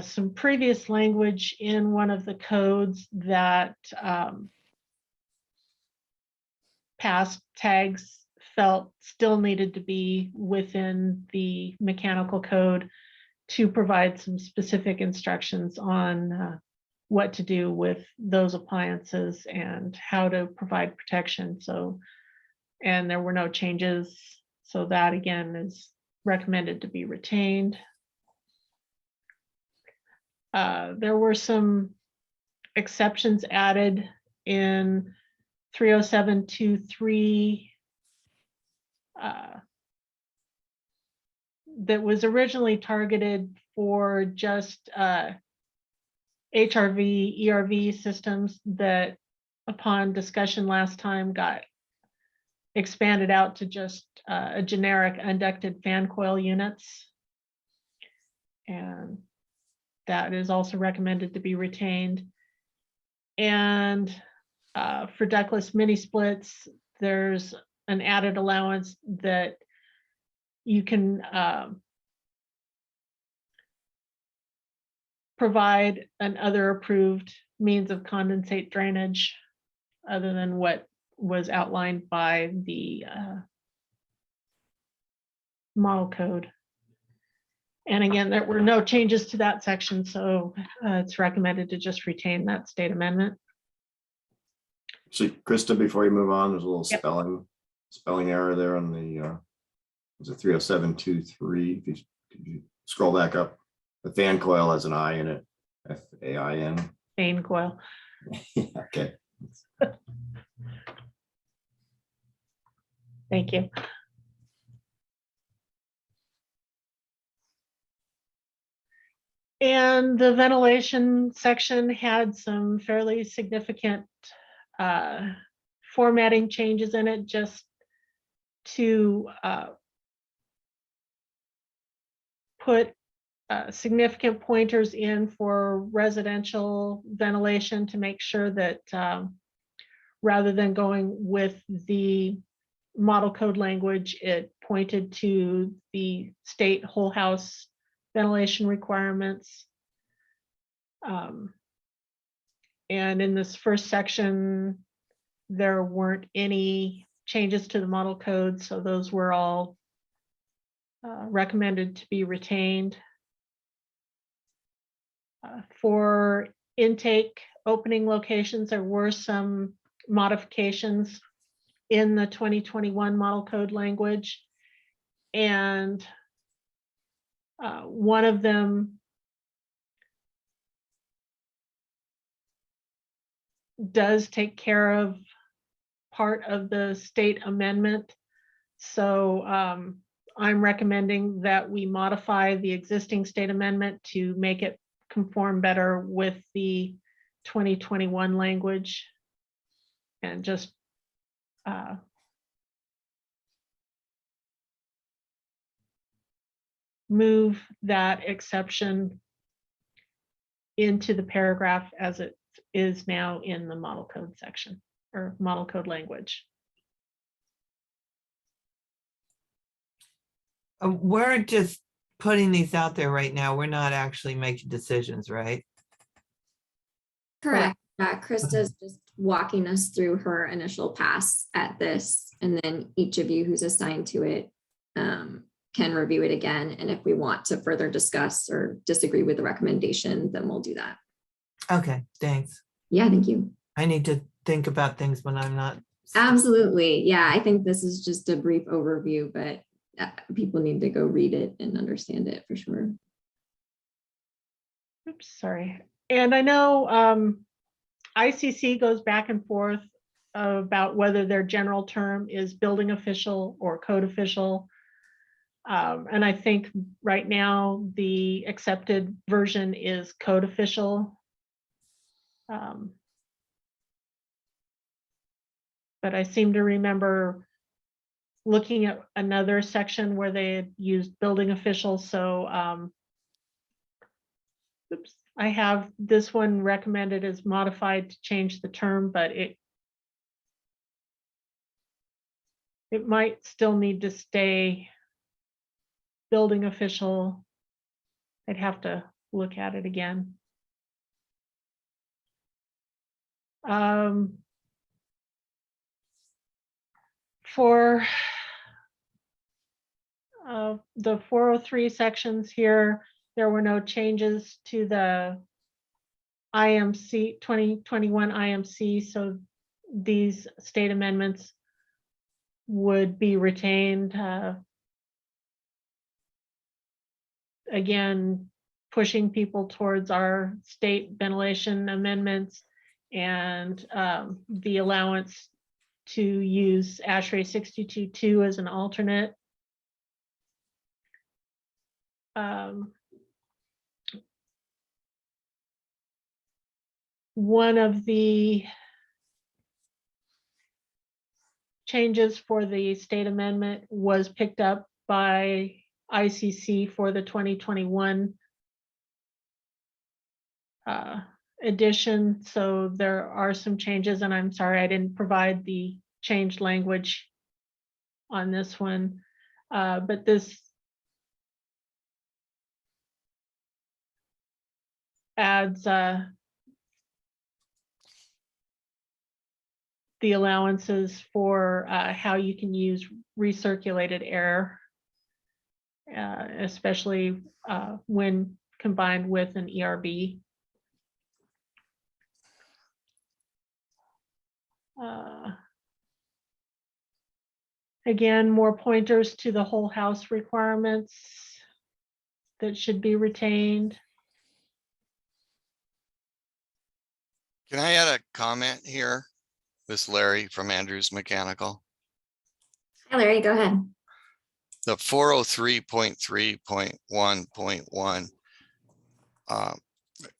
some previous language in one of the codes that past tags felt still needed to be within the mechanical code to provide some specific instructions on what to do with those appliances and how to provide protection. So, and there were no changes. So that again is recommended to be retained. There were some exceptions added in 307.23 that was originally targeted for just HRV, ERV systems that upon discussion last time got expanded out to just a generic unducted fan coil units. And that is also recommended to be retained. And for ductless mini splits, there's an added allowance that you can provide an other approved means of condensate drainage other than what was outlined by the model code. And again, there were no changes to that section, so it's recommended to just retain that state amendment. So Krista, before you move on, there's a little Yep. spelling error there on the, was it 307.23? Could you scroll back up? The fan coil has an I in it, F-A-I-N. Fan coil. Okay. Thank you. And the ventilation section had some fairly significant formatting changes in it just to put significant pointers in for residential ventilation to make sure that rather than going with the model code language, it pointed to the state whole house ventilation requirements. And in this first section, there weren't any changes to the model code, so those were all recommended to be retained. For intake opening locations, there were some modifications in the 2021 model code language. And one of them does take care of part of the state amendment. So I'm recommending that we modify the existing state amendment to make it conform better with the 2021 language and just move that exception into the paragraph as it is now in the model code section or model code language. We're just putting these out there right now. We're not actually making decisions, right? Correct. Krista's just walking us through her initial pass at this, and then each of you who's assigned to it can review it again. And if we want to further discuss or disagree with the recommendation, then we'll do that. Okay, thanks. Yeah, thank you. I need to think about things when I'm not. Absolutely. Yeah, I think this is just a brief overview, but people need to go read it and understand it for sure. Oops, sorry. And I know ICC goes back and forth about whether their general term is building official or code official. And I think right now the accepted version is code official. But I seem to remember looking at another section where they had used building official. So oops, I have this one recommended as modified to change the term, but it might still need to stay building official. I'd have to look at it again. For the 403 sections here, there were no changes to the IMC 2021 IMC, so these state amendments would be retained. Again, pushing people towards our state ventilation amendments and the allowance to use ASHRAE 62.2 as an alternate. One of the changes for the state amendment was picked up by ICC for the 2021 edition. So there are some changes, and I'm sorry I didn't provide the changed language on this one, but this adds the allowances for how you can use recirculated air, especially when combined with an ERB. Again, more pointers to the whole house requirements that should be retained. Can I add a comment here? This Larry from Andrews Mechanical. Hi, Larry, go ahead. The 403.3.1.1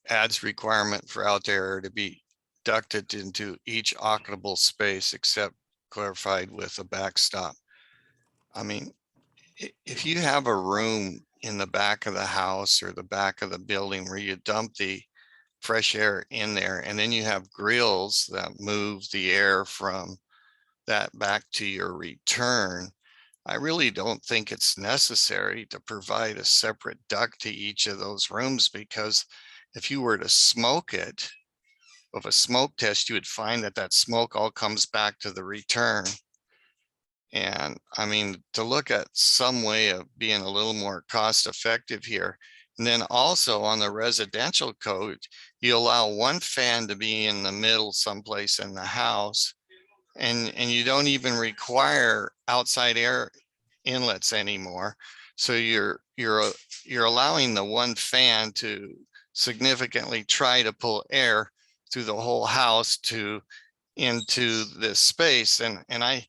adds requirement for outdoor air to be ducted into each occupable space except clarified with a backstop. I mean, if you have a room in the back of the house or the back of the building where you dump the fresh air in there, and then you have grills that move the air from that back to your return, I really don't think it's necessary to provide a separate duct to each of those rooms, because if you were to smoke it, with a smoke test, you would find that that smoke all comes back to the return. And I mean, to look at some way of being a little more cost effective here. And then also on the residential code, you allow one fan to be in the middle someplace in the house. And you don't even require outside air inlets anymore. So you're allowing the one fan to significantly try to pull air through the whole house into this space. And I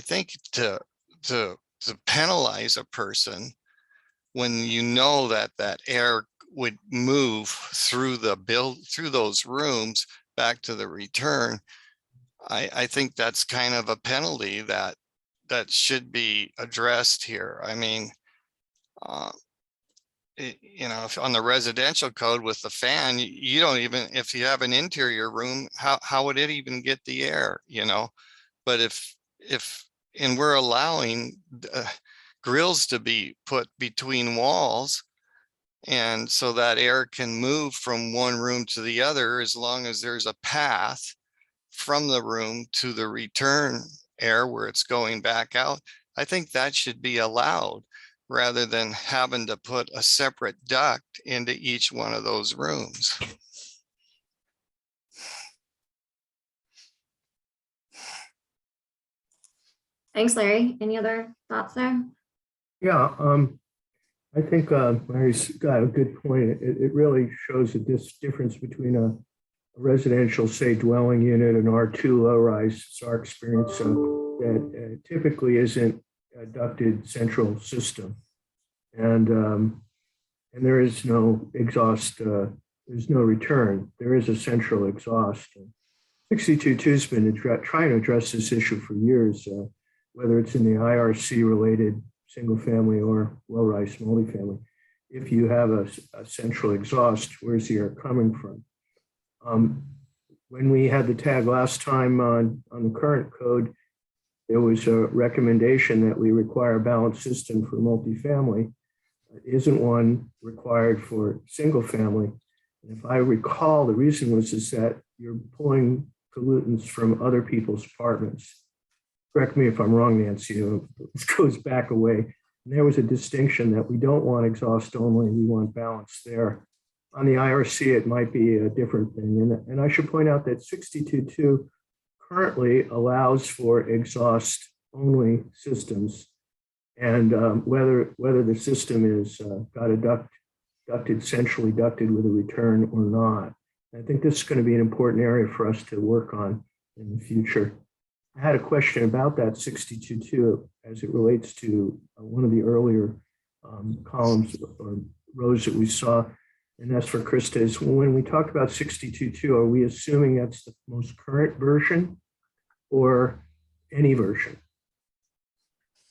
think to penalize a person when you know that that air would move through through those rooms back to the return, I think that's kind of a penalty that should be addressed here. I mean, you know, if on the residential code with the fan, you don't even, if you have an interior room, how would it even get the air, you know? But and we're allowing grills to be put between walls, and so that air can move from one room to the other as long as there's a path from the room to the return air where it's going back out. I think that should be allowed rather than having to put a separate duct into each one of those rooms. Thanks, Larry. Any other thoughts there? Yeah, I think Larry's got a good point. It really shows a difference between a residential, say, dwelling unit, an R2 low-rise. It's our experience that typically isn't a ducted central system, and there is no exhaust. There's no return. There is a central exhaust. 62.2 has been trying to address this issue for years, whether it's in the IRC related single family or low-rise multifamily. If you have a central exhaust, where's the air coming from? When we had the tag last time on the current code, there was a recommendation that we require a balanced system for multifamily. It isn't one required for single family. And if I recall, the reason was that you're pulling pollutants from other people's apartments. Correct me if I'm wrong, Nancy, this goes back away. And there was a distinction that we don't want exhaust only, we want balance there. On the IRC, it might be a different thing. And I should point out that 62.2 currently allows for exhaust only systems. And whether the system is got a centrally ducted with a return or not. I think this is going to be an important area for us to work on in the future. I had a question about that 62.2 as it relates to one of the earlier columns or rows that we saw. And that's for Krista, is when we talk about 62.2, are we assuming that's the most current version or any version?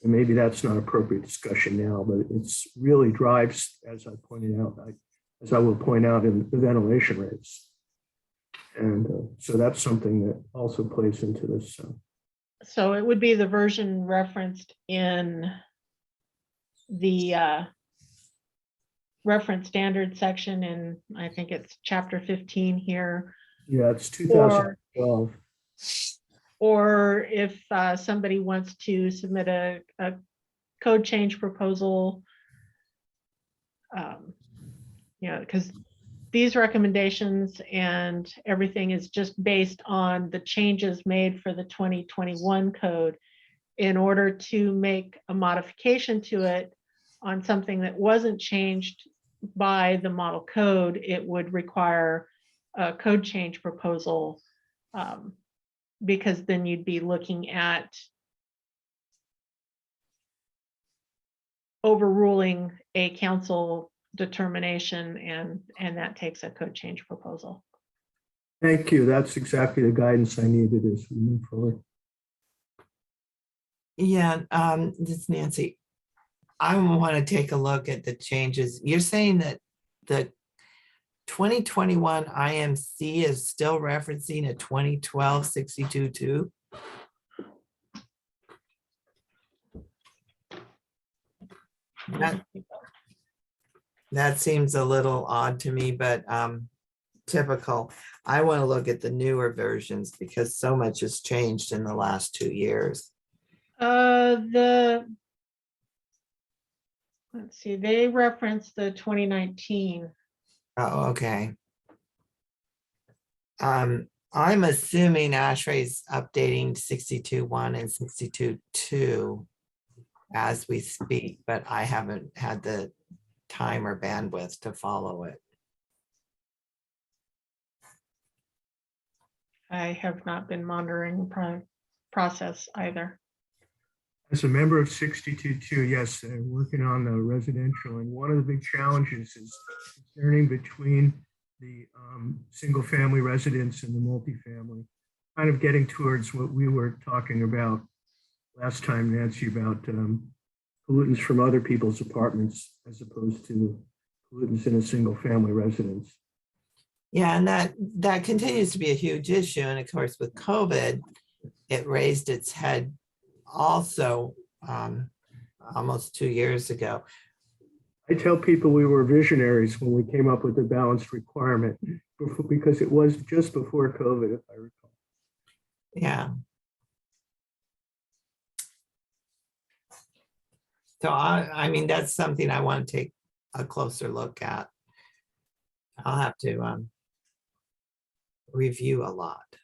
And maybe that's not appropriate discussion now, but it's really drives, as I pointed out, as I will point out, in the ventilation rates. And so that's something that also plays into this. So it would be the version referenced in the reference standard section, and I think it's chapter 15 here. Yeah, it's 2012. Or if somebody wants to submit a code change proposal, because these recommendations and everything is just based on the changes made for the 2021 code. In order to make a modification to it on something that wasn't changed by the model code, it would require a code change proposal, because then you'd be looking at overruling a council determination, and that takes a code change proposal. Thank you. That's exactly the guidance I needed as we move forward. Yeah, this is Nancy. I want to take a look at the changes. You're saying that the 2021 IMC is still referencing a 2012 62.2? That seems a little odd to me, but typical. I want to look at the newer versions because so much has changed in the last 2 years. Let's see, they referenced the 2019. Oh, okay. I'm assuming ASHRAE's updating 62.1 and 62.2 as we speak, but I haven't had the time or bandwidth to follow it. I have not been monitoring the process either. As a member of 62.2, yes, working on the residential, and one of the big challenges is discerning between the single family residence and the multifamily, kind of getting towards what we were talking about last time, Nancy, about pollutants from other people's apartments as opposed to pollutants in a single family residence. Yeah, and that continues to be a huge issue. And of course, with COVID, it raised its head also almost 2 years ago. I tell people we were visionaries when we came up with the balanced requirement because it was just before COVID, if I recall. Yeah. So I mean, that's something I want to take a closer look at. I'll have to review a lot.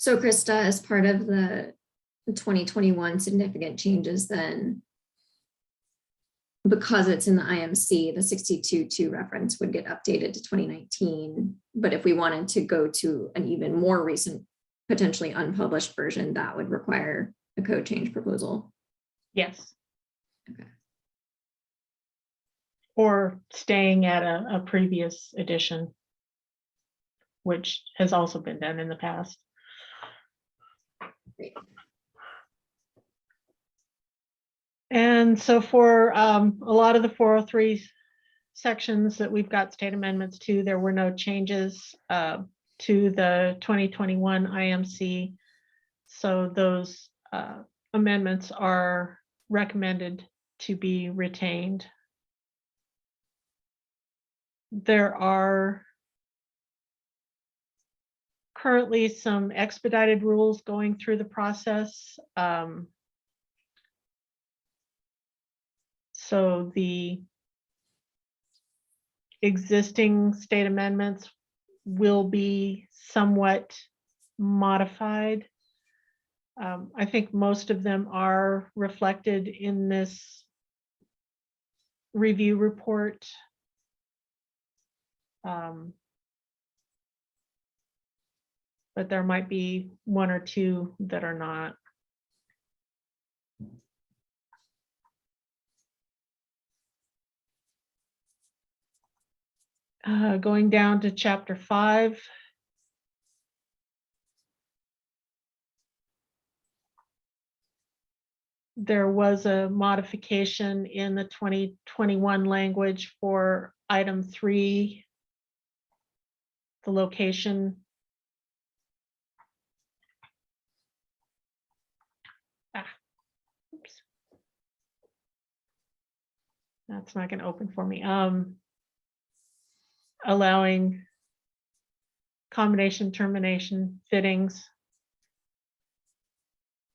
So Krista, as part of the 2021 significant changes, then because it's in the IMC, the 62.2 reference would get updated to 2019. But if we wanted to go to an even more recent, potentially unpublished version, that would require a code change proposal. Yes. Okay. Or staying at a previous edition, which has also been done in the past. Great. And so for a lot of the 403 sections that we've got state amendments to, there were no changes to the 2021 IMC. So those amendments are recommended to be retained. There are currently some expedited rules going through the process. So the existing state amendments will be somewhat modified. I think most of them are reflected in this review report. But there might be one or two that are not. Going down to chapter 5. There was a modification in the 2021 language for item 3, the location. Oops. That's not going to open for me. Allowing combination termination fittings.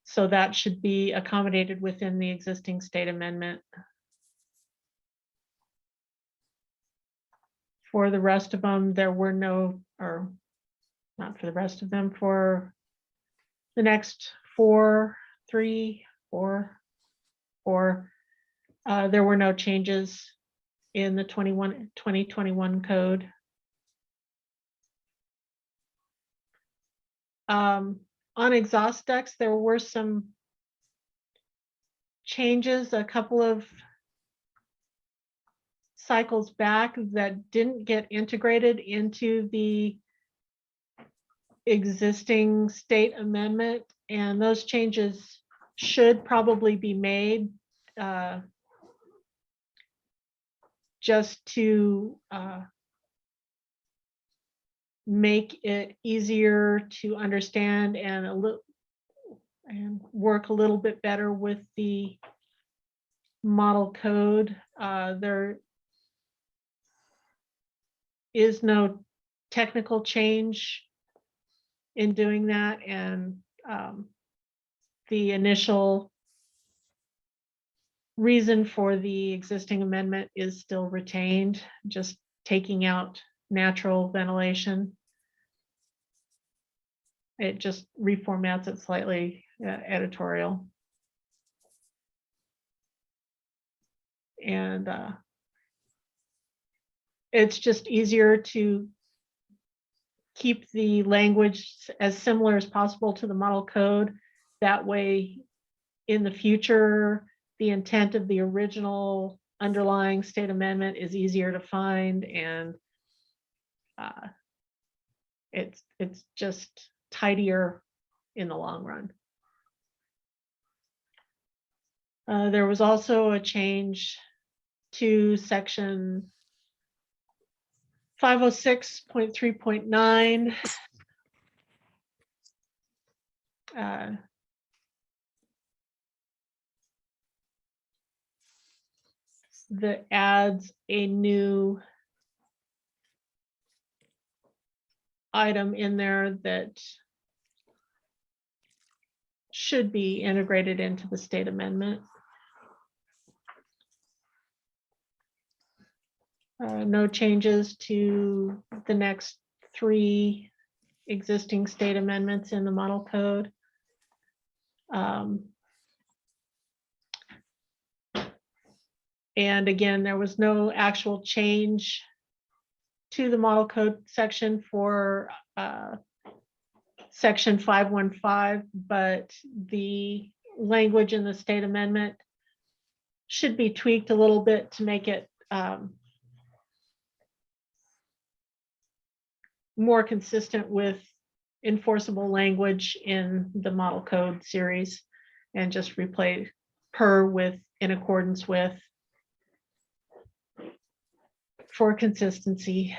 So that should be accommodated within the existing state amendment. For the rest of them, there were no, or not for the rest of them, for the next 4, 3, 4, 4, there were no changes in the 2021 code. On exhaust ducts, there were some changes a couple of cycles back that didn't get integrated into the existing state amendment, and those changes should probably be made just to make it easier to understand and work a little bit better with the model code. There is no technical change in doing that, and the initial reason for the existing amendment is still retained, just taking out natural ventilation. It just reformats it slightly editorial. And it's just easier to keep the language as similar as possible to the model code. That way, in the future, the intent of the original underlying state amendment is easier to find, and it's just tidier in the long run. There was also a change to section 506.3.9. That adds a new item in there that should be integrated into the state amendment. No changes to the next 3 existing state amendments in the model code. And again, there was no actual change to the model code section for section 515, but the language in the state amendment should be tweaked a little bit to make it more consistent with enforceable language in the model code series, and just replace per with in accordance with for consistency.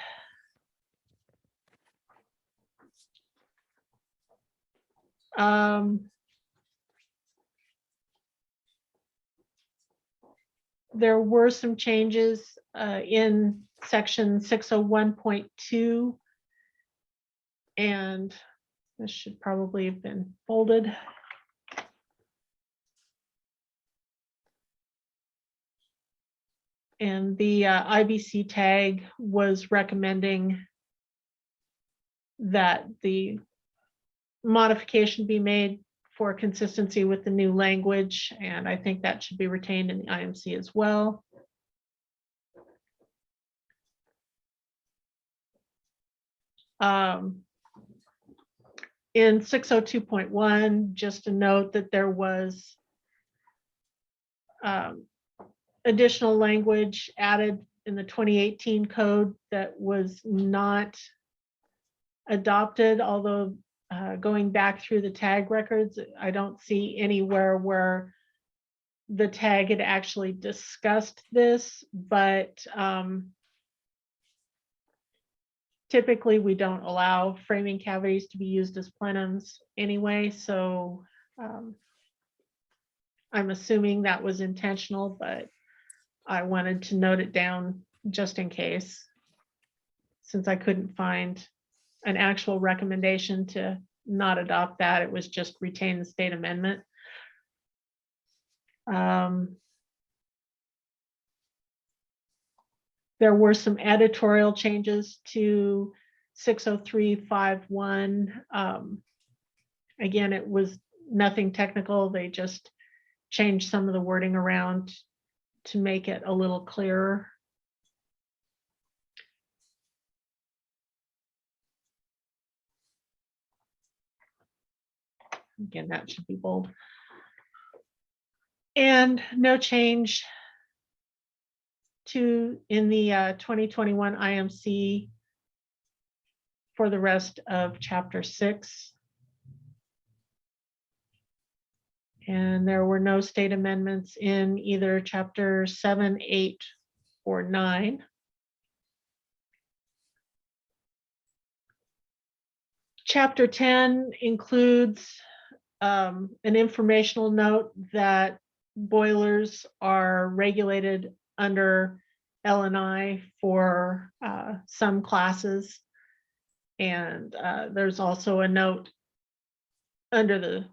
There were some changes in section 601.2, and this should probably have been folded. And the IBC tag was recommending that the modification be made for consistency with the new language, and I think that should be retained in the IMC as well. In 602.1, just a note that there was additional language added in the 2018 code that was not adopted, although going back through the tag records, I don't see anywhere where the tag had actually discussed this, but typically we don't allow framing cavities to be used as plenums anyway, so I'm assuming that was intentional, but I wanted to note it down just in case, since I couldn't find an actual recommendation to not adopt that. It was just retain the state amendment. There were some editorial changes to 603.51. Again, it was nothing technical. They just changed some of the wording around to make it a little clearer. Again, that should be bold. And no change to in the 2021 IMC for the rest of chapter 6. And there were no state amendments in either chapter 7, 8, or 9. Chapter 10 includes an informational note that boilers are regulated under L&I for some classes. And there's also a note under the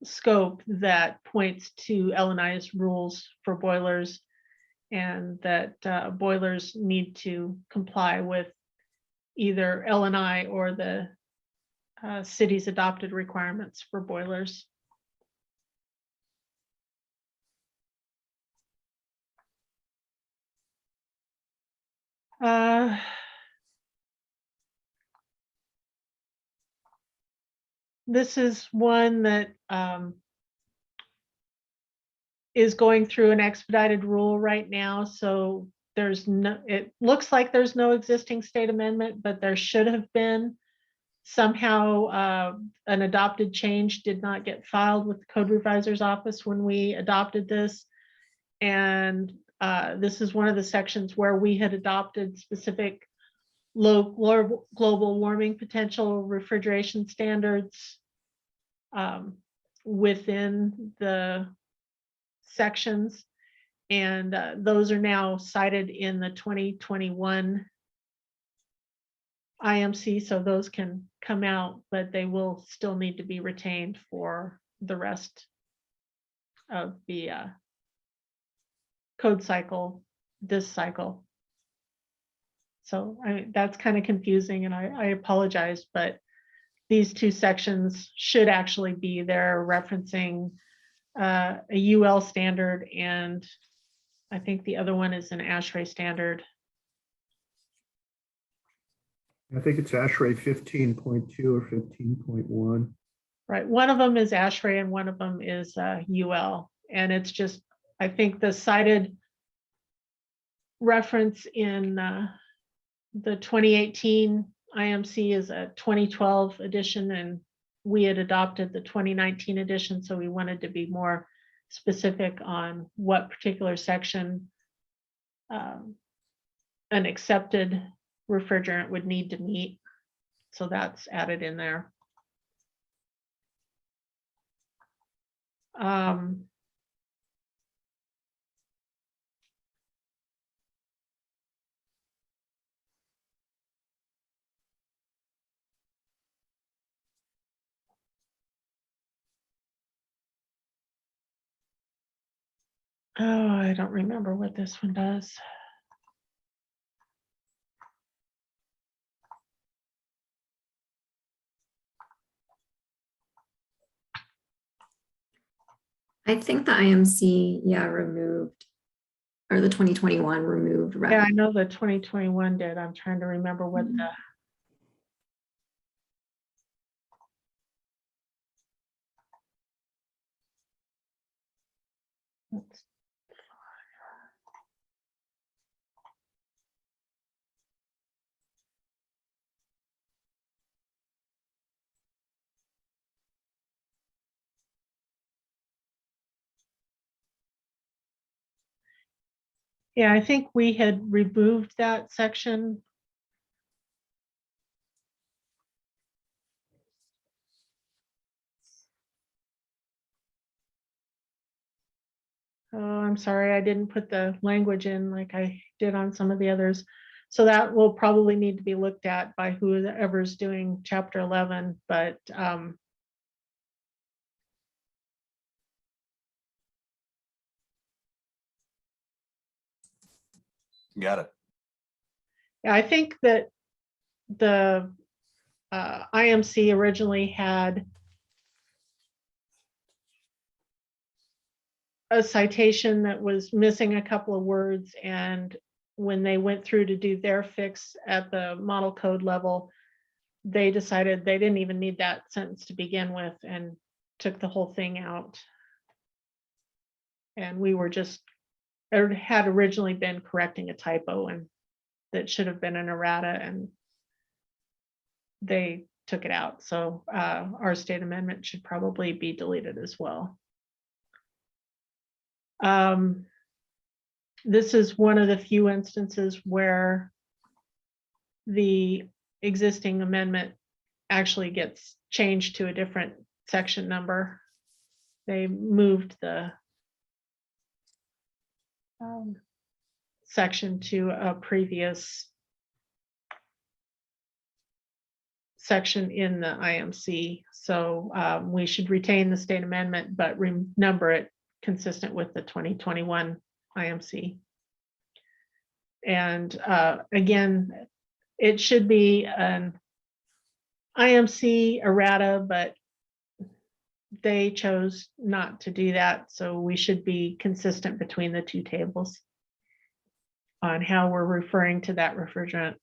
scope that points to L&I's rules for boilers, and that boilers need to comply with either L&I or the city's adopted requirements for boilers. This is one that is going through an expedited rule right now. So there's no, it looks like there's no existing state amendment, but there should have been. Somehow an adopted change did not get filed with the code revisor's office when we adopted this. And this is one of the sections where we had adopted specific low global warming potential refrigeration standards within the sections. And those are now cited in the 2021 IMC, so those can come out, but they will still need to be retained for the rest of the code cycle, this cycle. So that's kind of confusing, and I apologize, but these two sections should actually be there referencing a UL standard, and I think the other one is an ASHRAE standard. I think it's ASHRAE 15.2 or 15.1. Right, one of them is ASHRAE and one of them is UL, and it's just, I think the cited reference in the 2018 IMC is a 2012 edition, and we had adopted the 2019 edition, so we wanted to be more specific on what particular section an accepted refrigerant would need to meet. So that's added in there. Oh, I don't remember what this one does. I think the IMC, yeah, removed, or the 2021 removed. Yeah, I know the 2021 did. I'm trying to remember what the. Yeah, I think we had removed that section. Oh, I'm sorry, I didn't put the language in like I did on some of the others. So that will probably need to be looked at by whoever's doing chapter 11, but Got it. yeah, I think that the IMC originally had a citation that was missing a couple of words, and when they went through to do their fix at the model code level, they decided they didn't even need that sentence to begin with and took the whole thing out. And we were just, it had originally been correcting a typo, and that should have been an errata, and they took it out. So our state amendment should probably be deleted as well. This is one of the few instances where the existing amendment actually gets changed to a different section number. They moved the section to a previous section in the IMC. So we should retain the state amendment, but renumber it consistent with the 2021 IMC. And again, it should be an IMC errata, but they chose not to do that. So we should be consistent between the two tables on how we're referring to that refrigerant.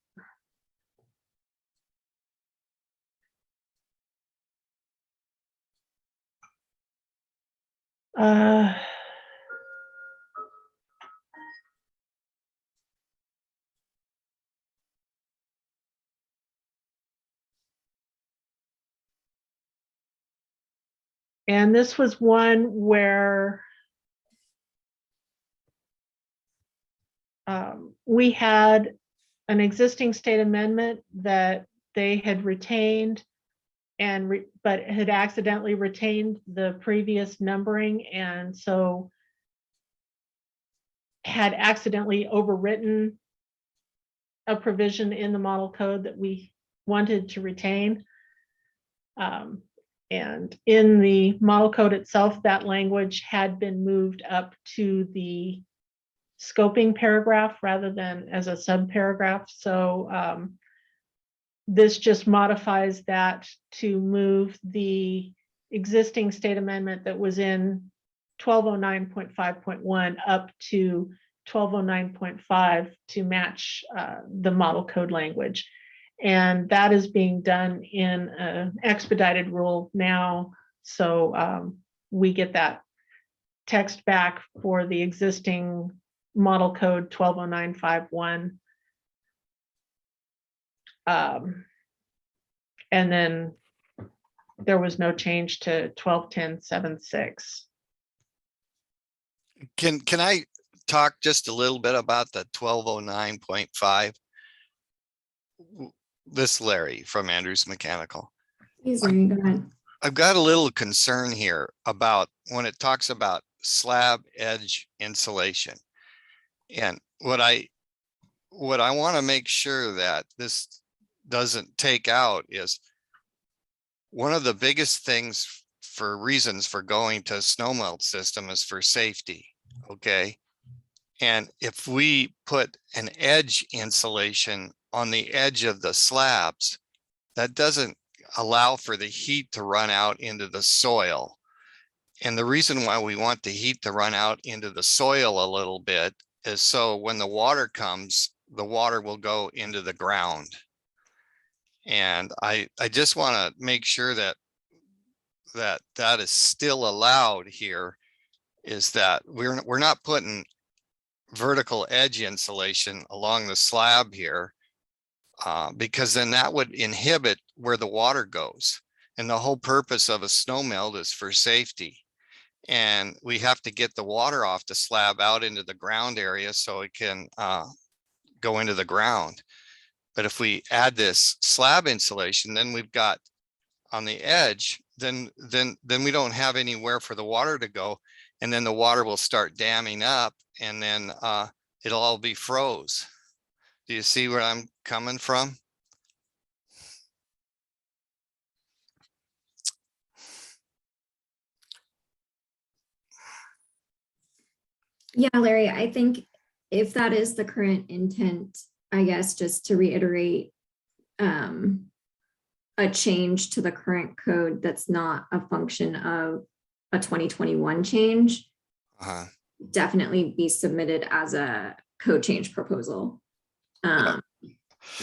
And this was one where we had an existing state amendment that they had retained and but had accidentally retained the previous numbering, and so had accidentally overwritten a provision in the model code that we wanted to retain. And in the model code itself, that language had been moved up to the scoping paragraph rather than as a subparagraph. So this just modifies that to move the existing state amendment that was in 1209.5.1 up to 1209.5 to match the model code language. And that is being done in an expedited rule now. So we get that text back for the existing model code 120951. And then there was no change to 1210.76. Can I talk just a little bit about the 1209.5? This Larry from Andrews Mechanical. Please, Larry, go ahead. I've got a little concern here about when it talks about slab edge insulation. And what I want to make sure that this doesn't take out is one of the biggest things for reasons for going to a snow melt system is for safety. Okay. And if we put an edge insulation on the edge of the slabs, that doesn't allow for the heat to run out into the soil. And the reason why we want the heat to run out into the soil a little bit is so when the water comes, the water will go into the ground. And I just want to make sure that that is still allowed here, is that we're not putting vertical edge insulation along the slab here, because then that would inhibit where the water goes. And the whole purpose of a snow melt is for safety. And we have to get the water off the slab out into the ground area so it can go into the ground. But if we add this slab insulation, then we've got on the edge, then we don't have anywhere for the water to go. And then the water will start damming up, and then it'll all be froze. Do you see where I'm coming from? Yeah, Larry, I think if that is the current intent, I guess just to reiterate, a change to the current code that's not a function of a 2021 change, definitely be submitted as a code change proposal.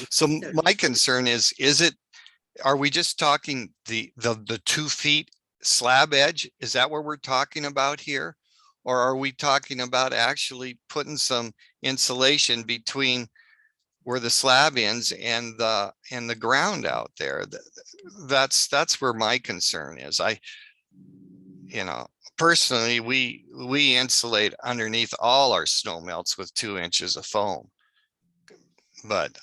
So my concern is it, are we just talking the 2 feet slab edge? Is that what we're talking about here? Or are we talking about actually putting some insulation between where the slab ends and the ground out there? That's where my concern is. Personally, we insulate underneath all our snow melts with 2 inches of foam. But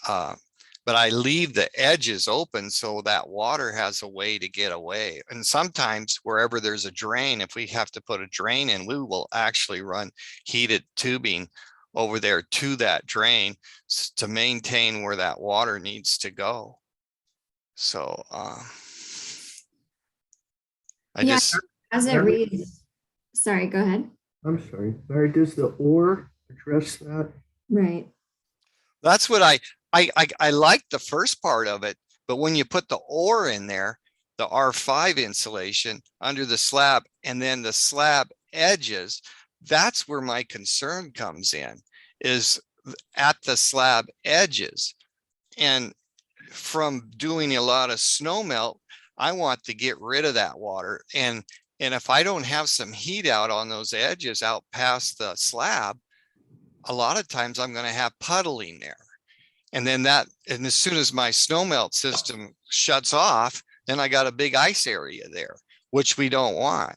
I leave the edges open so that water has a way to get away. And sometimes wherever there's a drain, if we have to put a drain in, we will actually run heated tubing over there to that drain to maintain where that water needs to go. So as it reads, sorry, go ahead. I'm sorry, Larry, does the or address that? Right. That's what I like the first part of it, but when you put the or in there, the R5 insulation under the slab and then the slab edges, that's where my concern comes in, is at the slab edges. And from doing a lot of snow melt, I want to get rid of that water. And if I don't have some heat out on those edges out past the slab, a lot of times I'm going to have puddling there. And then and as soon as my snow melt system shuts off, then I got a big ice area there, which we don't want.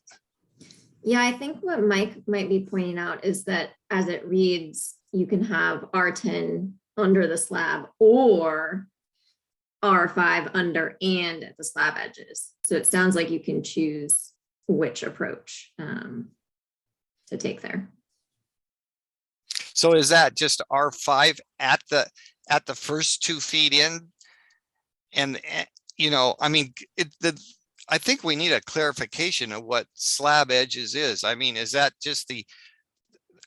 Yeah, I think what Mike might be pointing out is that as it reads, you can have R10 under the slab or R5 under and at the slab edges. So it sounds like you can choose which approach to take there. So is that just R5 at the first 2 feet in? And I mean, I think we need a clarification of what slab edges is. I mean, is that just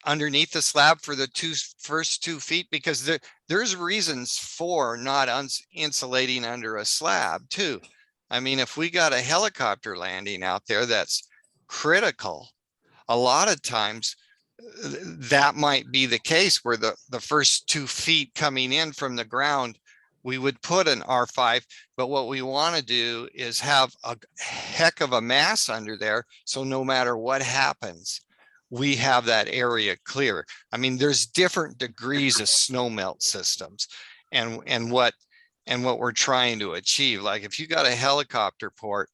underneath the slab for the first 2 feet, because there's reasons for not insulating under a slab too. I mean, if we got a helicopter landing out there that's critical, a lot of times that might be the case where the first 2 feet coming in from the ground, we would put an R5, but what we want to do is have a heck of a mass under there. So no matter what happens, we have that area clear. I mean, there's different degrees of snow melt systems and what we're trying to achieve. Like if you got a helicopter port,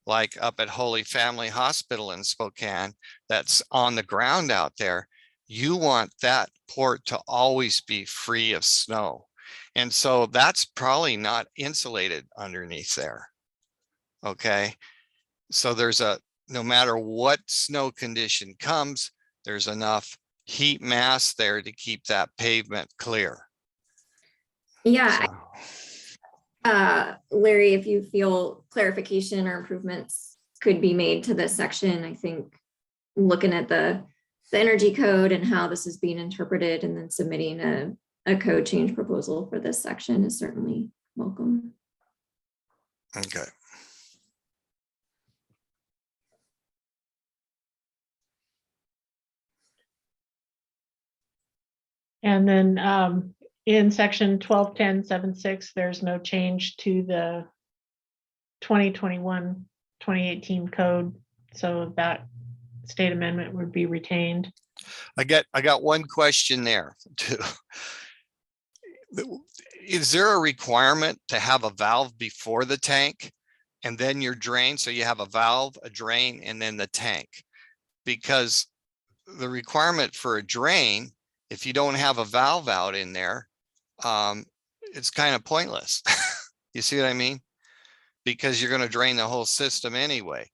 like up at Holy Family Hospital in Spokane, that's on the ground out there, you want that port to always be free of snow. And so that's probably not insulated underneath there. Okay. So no matter what snow condition comes, there's enough heat mass there to keep that pavement clear. Yeah. Larry, if you feel clarification or improvements could be made to this section, I think looking at the energy code and how this is being interpreted and then submitting a code change proposal for this section is certainly welcome. Okay. And then in section 1210.76, there's no change to the 2021-2018 code. So that state amendment would be retained. I got one question there too. Is there a requirement to have a valve before the tank and then your drain? So you have a valve, a drain, and then the tank, because the requirement for a drain, if you don't have a valve out in there, it's kind of pointless. You see what I mean? Because you're going to drain the whole system anyway.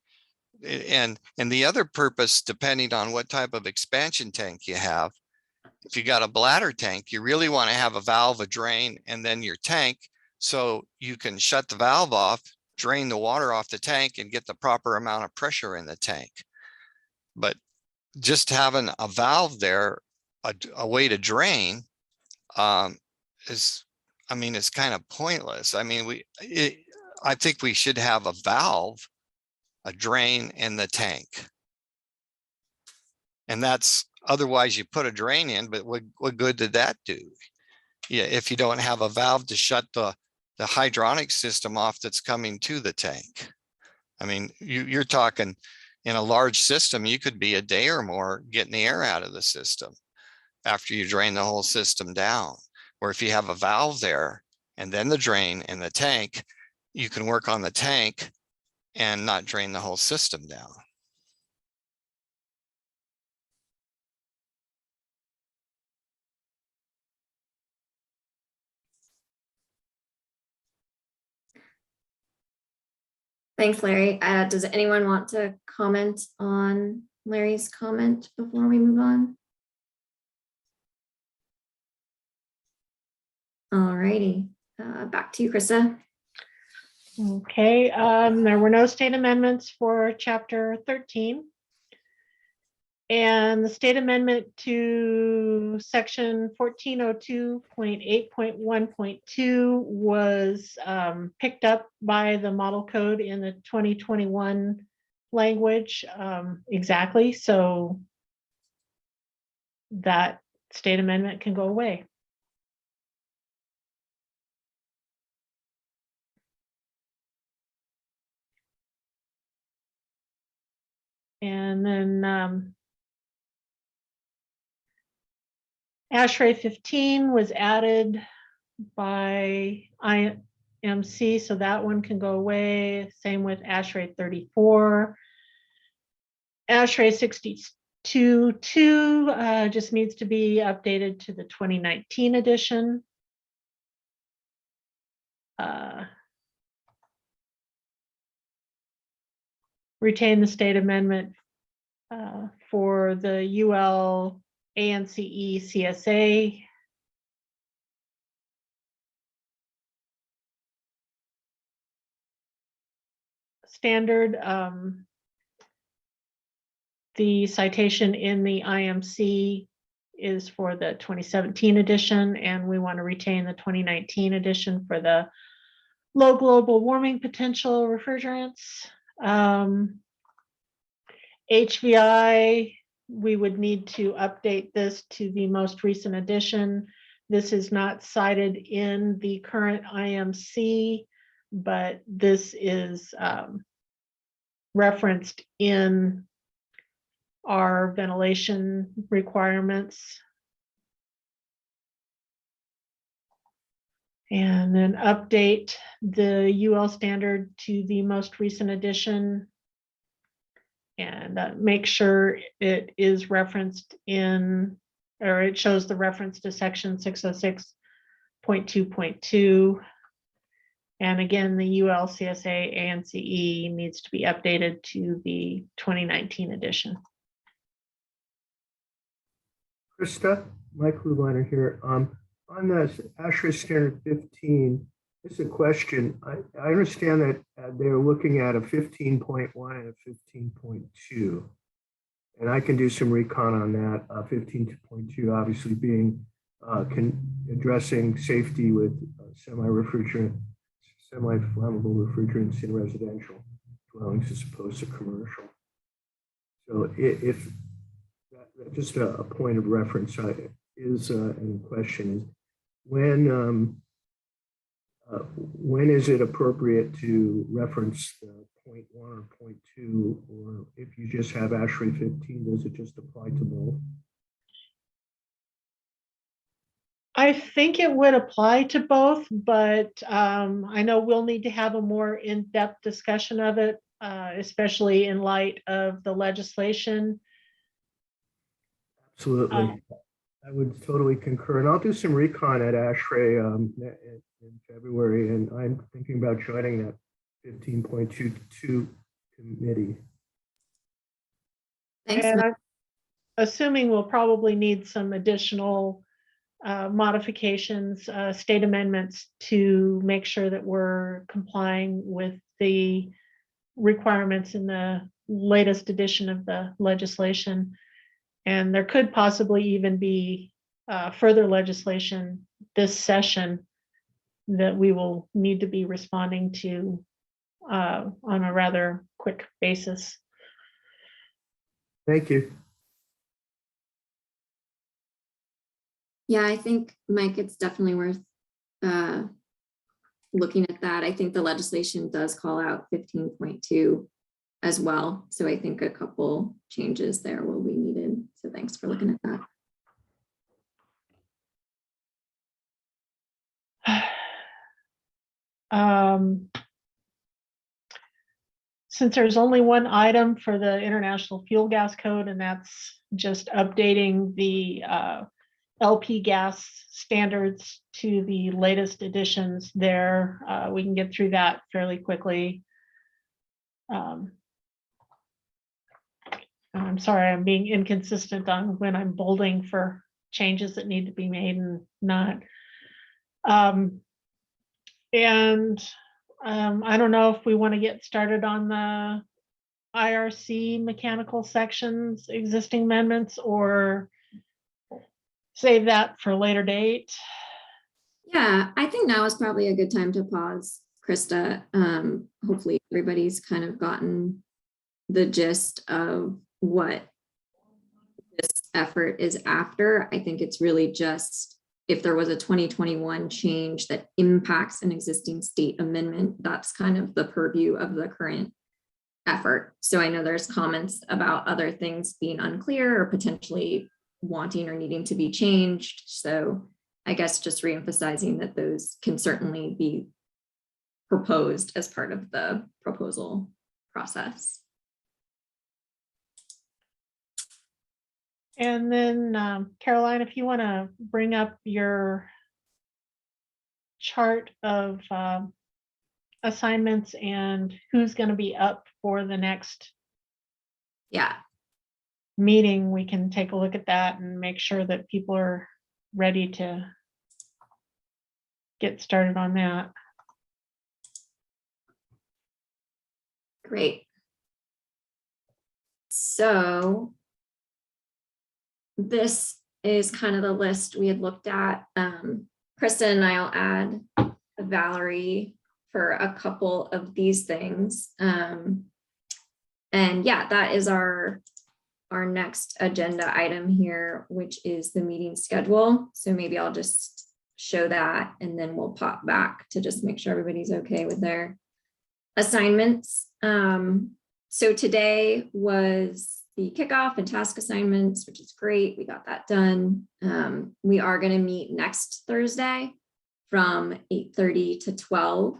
And the other purpose, depending on what type of expansion tank you have, if you got a bladder tank, you really want to have a valve, a drain, and then your tank, so you can shut the valve off, drain the water off the tank, and get the proper amount of pressure in the tank. But just having a valve there, a way to drain, is, I mean, it's kind of pointless. I mean, I think we should have a valve, a drain, and the tank. And that's, otherwise you put a drain in, but what good did that do? Yeah, if you don't have a valve to shut the hydronic system off that's coming to the tank. I mean, you're talking in a large system, you could be a day or more getting the air out of the system after you drain the whole system down. Or if you have a valve there and then the drain and the tank, you can work on the tank and not drain the whole system down. Thanks, Larry. Does anyone want to comment on Larry's comment before we move on? All righty, back to you, Krista. Okay, there were no state amendments for chapter 13. And the state amendment to section 1402.8.1.2 was picked up by the model code in the 2021 language exactly. So that state amendment can go away. And then ASHRAE 15 was added by IMC, so that one can go away. Same with ASHRAE 34. ASHRAE 62.2 just needs to be updated to the 2019 edition. Retain the state amendment for the UL ANCE CSA. Standard, the citation in the IMC is for the 2017 edition, and we want to retain the 2019 edition for the low global warming potential refrigerants. HVI, we would need to update this to the most recent edition. This is not cited in the current IMC, but this is referenced in our ventilation requirements. And then update the UL standard to the most recent edition, and make sure it is referenced in, or it shows the reference to section 606.2.2. And again, the UL CSA ANCE needs to be updated to the 2019 edition. Krista, Mike Lubliner here. On the ASHRAE Standard 15, it's a question. I understand that they're looking at a 15.1 and a 15.2. And I can do some recon on that. 15.2 obviously being addressing safety with semi-flammable refrigerants in residential dwellings as opposed to commercial. So if just a point of reference is in question is when is it appropriate to reference the 0.1 or 0.2, or if you just have ASHRAE 15, does it just apply to both? I think it would apply to both, but I know we'll need to have a more in-depth discussion of it, especially in light of the legislation. Absolutely. I would totally concur. And I'll do some recon at ASHRAE in February, and I'm thinking about joining that 15.22 committee. Thanks. And I'm assuming we'll probably need some additional modifications, state amendments to make sure that we're complying with the requirements in the latest edition of the legislation. And there could possibly even be further legislation this session that we will need to be responding to on a rather quick basis. Thank you. Yeah, I think, Mike, it's definitely worth looking at that. I think the legislation does call out 15.2 as well. So I think a couple changes there will be needed. So thanks for looking at that. Since there's only one item for the International Fuel Gas Code, and that's just updating the LP gas standards to the latest editions there, we can get through that fairly quickly. I'm sorry, I'm being inconsistent on when I'm bolding for changes that need to be made and not. I don't know if we want to get started on the IRC mechanical sections, existing amendments, or save that for a later date. Yeah, I think now is probably a good time to pause, Krista. Hopefully everybody's kind of gotten the gist of what this effort is after. I think it's really just if there was a 2021 change that impacts an existing state amendment, that's kind of the purview of the current effort. So I know there's comments about other things being unclear or potentially wanting or needing to be changed. So I guess just reemphasizing that those can certainly be proposed as part of the proposal process. And then Caroline, if you want to bring up your chart of assignments and who's going to be up for the next meeting, we can take a look at that and make sure that people are ready to get started on that. Great. So this is kind of the list we had looked at. Krista and I'll add Valerie for a couple of these things. And yeah, that is our next agenda item here, which is the meeting schedule. So maybe I'll just show that and then we'll pop back to just make sure everybody's okay with their assignments. So today was the kickoff and task assignments, which is great. We got that done. We are going to meet next Thursday from 8:30 to 12.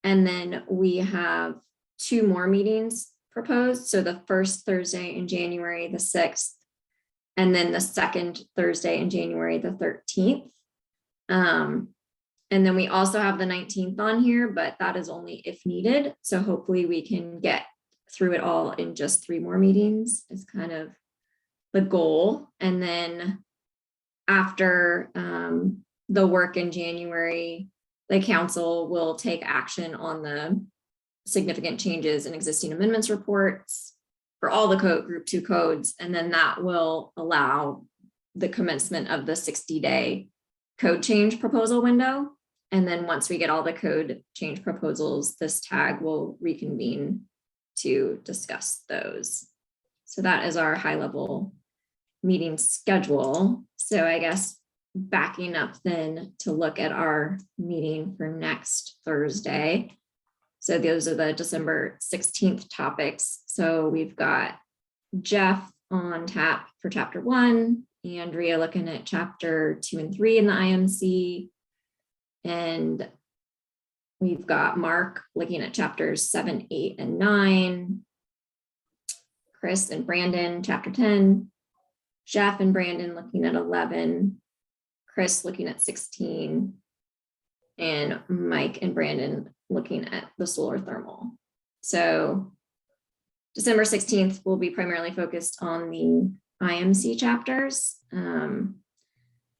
And then we have 2 more meetings proposed. So the first Thursday in January, the 6th, and then the second Thursday in January, the 13th. And then we also have the 19th on here, but that is only if needed. So hopefully we can get through it all in just 3 more meetings is kind of the goal. And then after the work in January, the council will take action on the significant changes in existing amendments reports for all the group 2 codes. And then that will allow the commencement of the 60-day code change proposal window. And then once we get all the code change proposals, this tag will reconvene to discuss those. So that is our high level meeting schedule. So I guess backing up then to look at our meeting for next Thursday. So those are the December 16th topics. So we've got Jeff on tap for chapter 1, Andrea looking at chapter 2 and 3 in the IMC. And we've got Mark looking at chapters 7, 8, and 9. Chris and Brandon, chapter 10. Jeff and Brandon looking at 11. Chris looking at 16. And Mike and Brandon looking at the solar thermal. So December 16th will be primarily focused on the IMC chapters.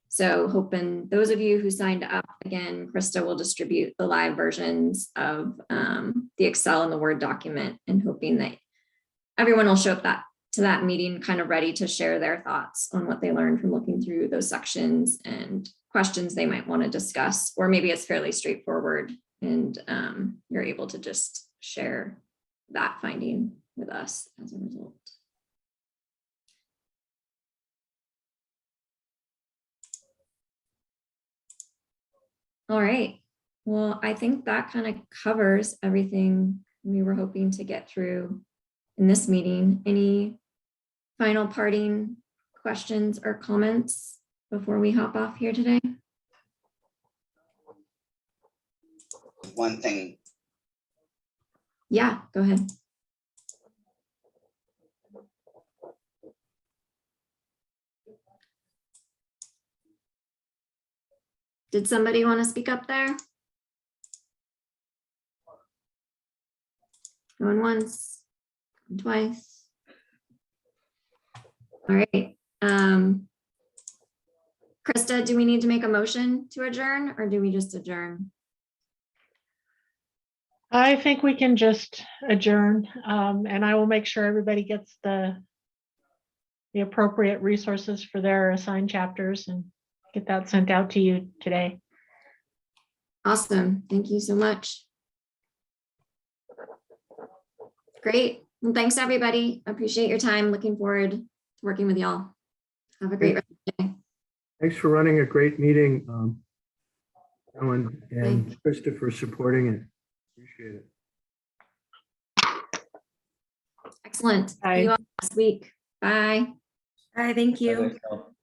So hoping those of you who signed up, again, Krista will distribute the live versions of the Excel and the Word document, and hoping that everyone will show up to that meeting kind of ready to share their thoughts on what they learned from looking through those sections and questions they might want to discuss, or maybe it's fairly straightforward and you're able to just share that finding with us as a result. All right, well, I think that kind of covers everything we were hoping to get through in this meeting. Any final parting questions or comments before we hop off here today? One thing. Yeah, go ahead. Did somebody want to speak up there? Going once, going twice. All right. Krista, do we need to make a motion to adjourn, or do we just adjourn? I think we can just adjourn, and I will make sure everybody gets the appropriate resources for their assigned chapters and get that sent out to you today. Awesome. Thank you so much. Great. Well, thanks, everybody. Appreciate your time. Looking forward to working with y'all. Have a great rest of the day. Thanks for running a great meeting, Ellen and Krista for supporting it. Appreciate it. Excellent. See you all next week. Bye. Hi, thank you. Thanks, Al.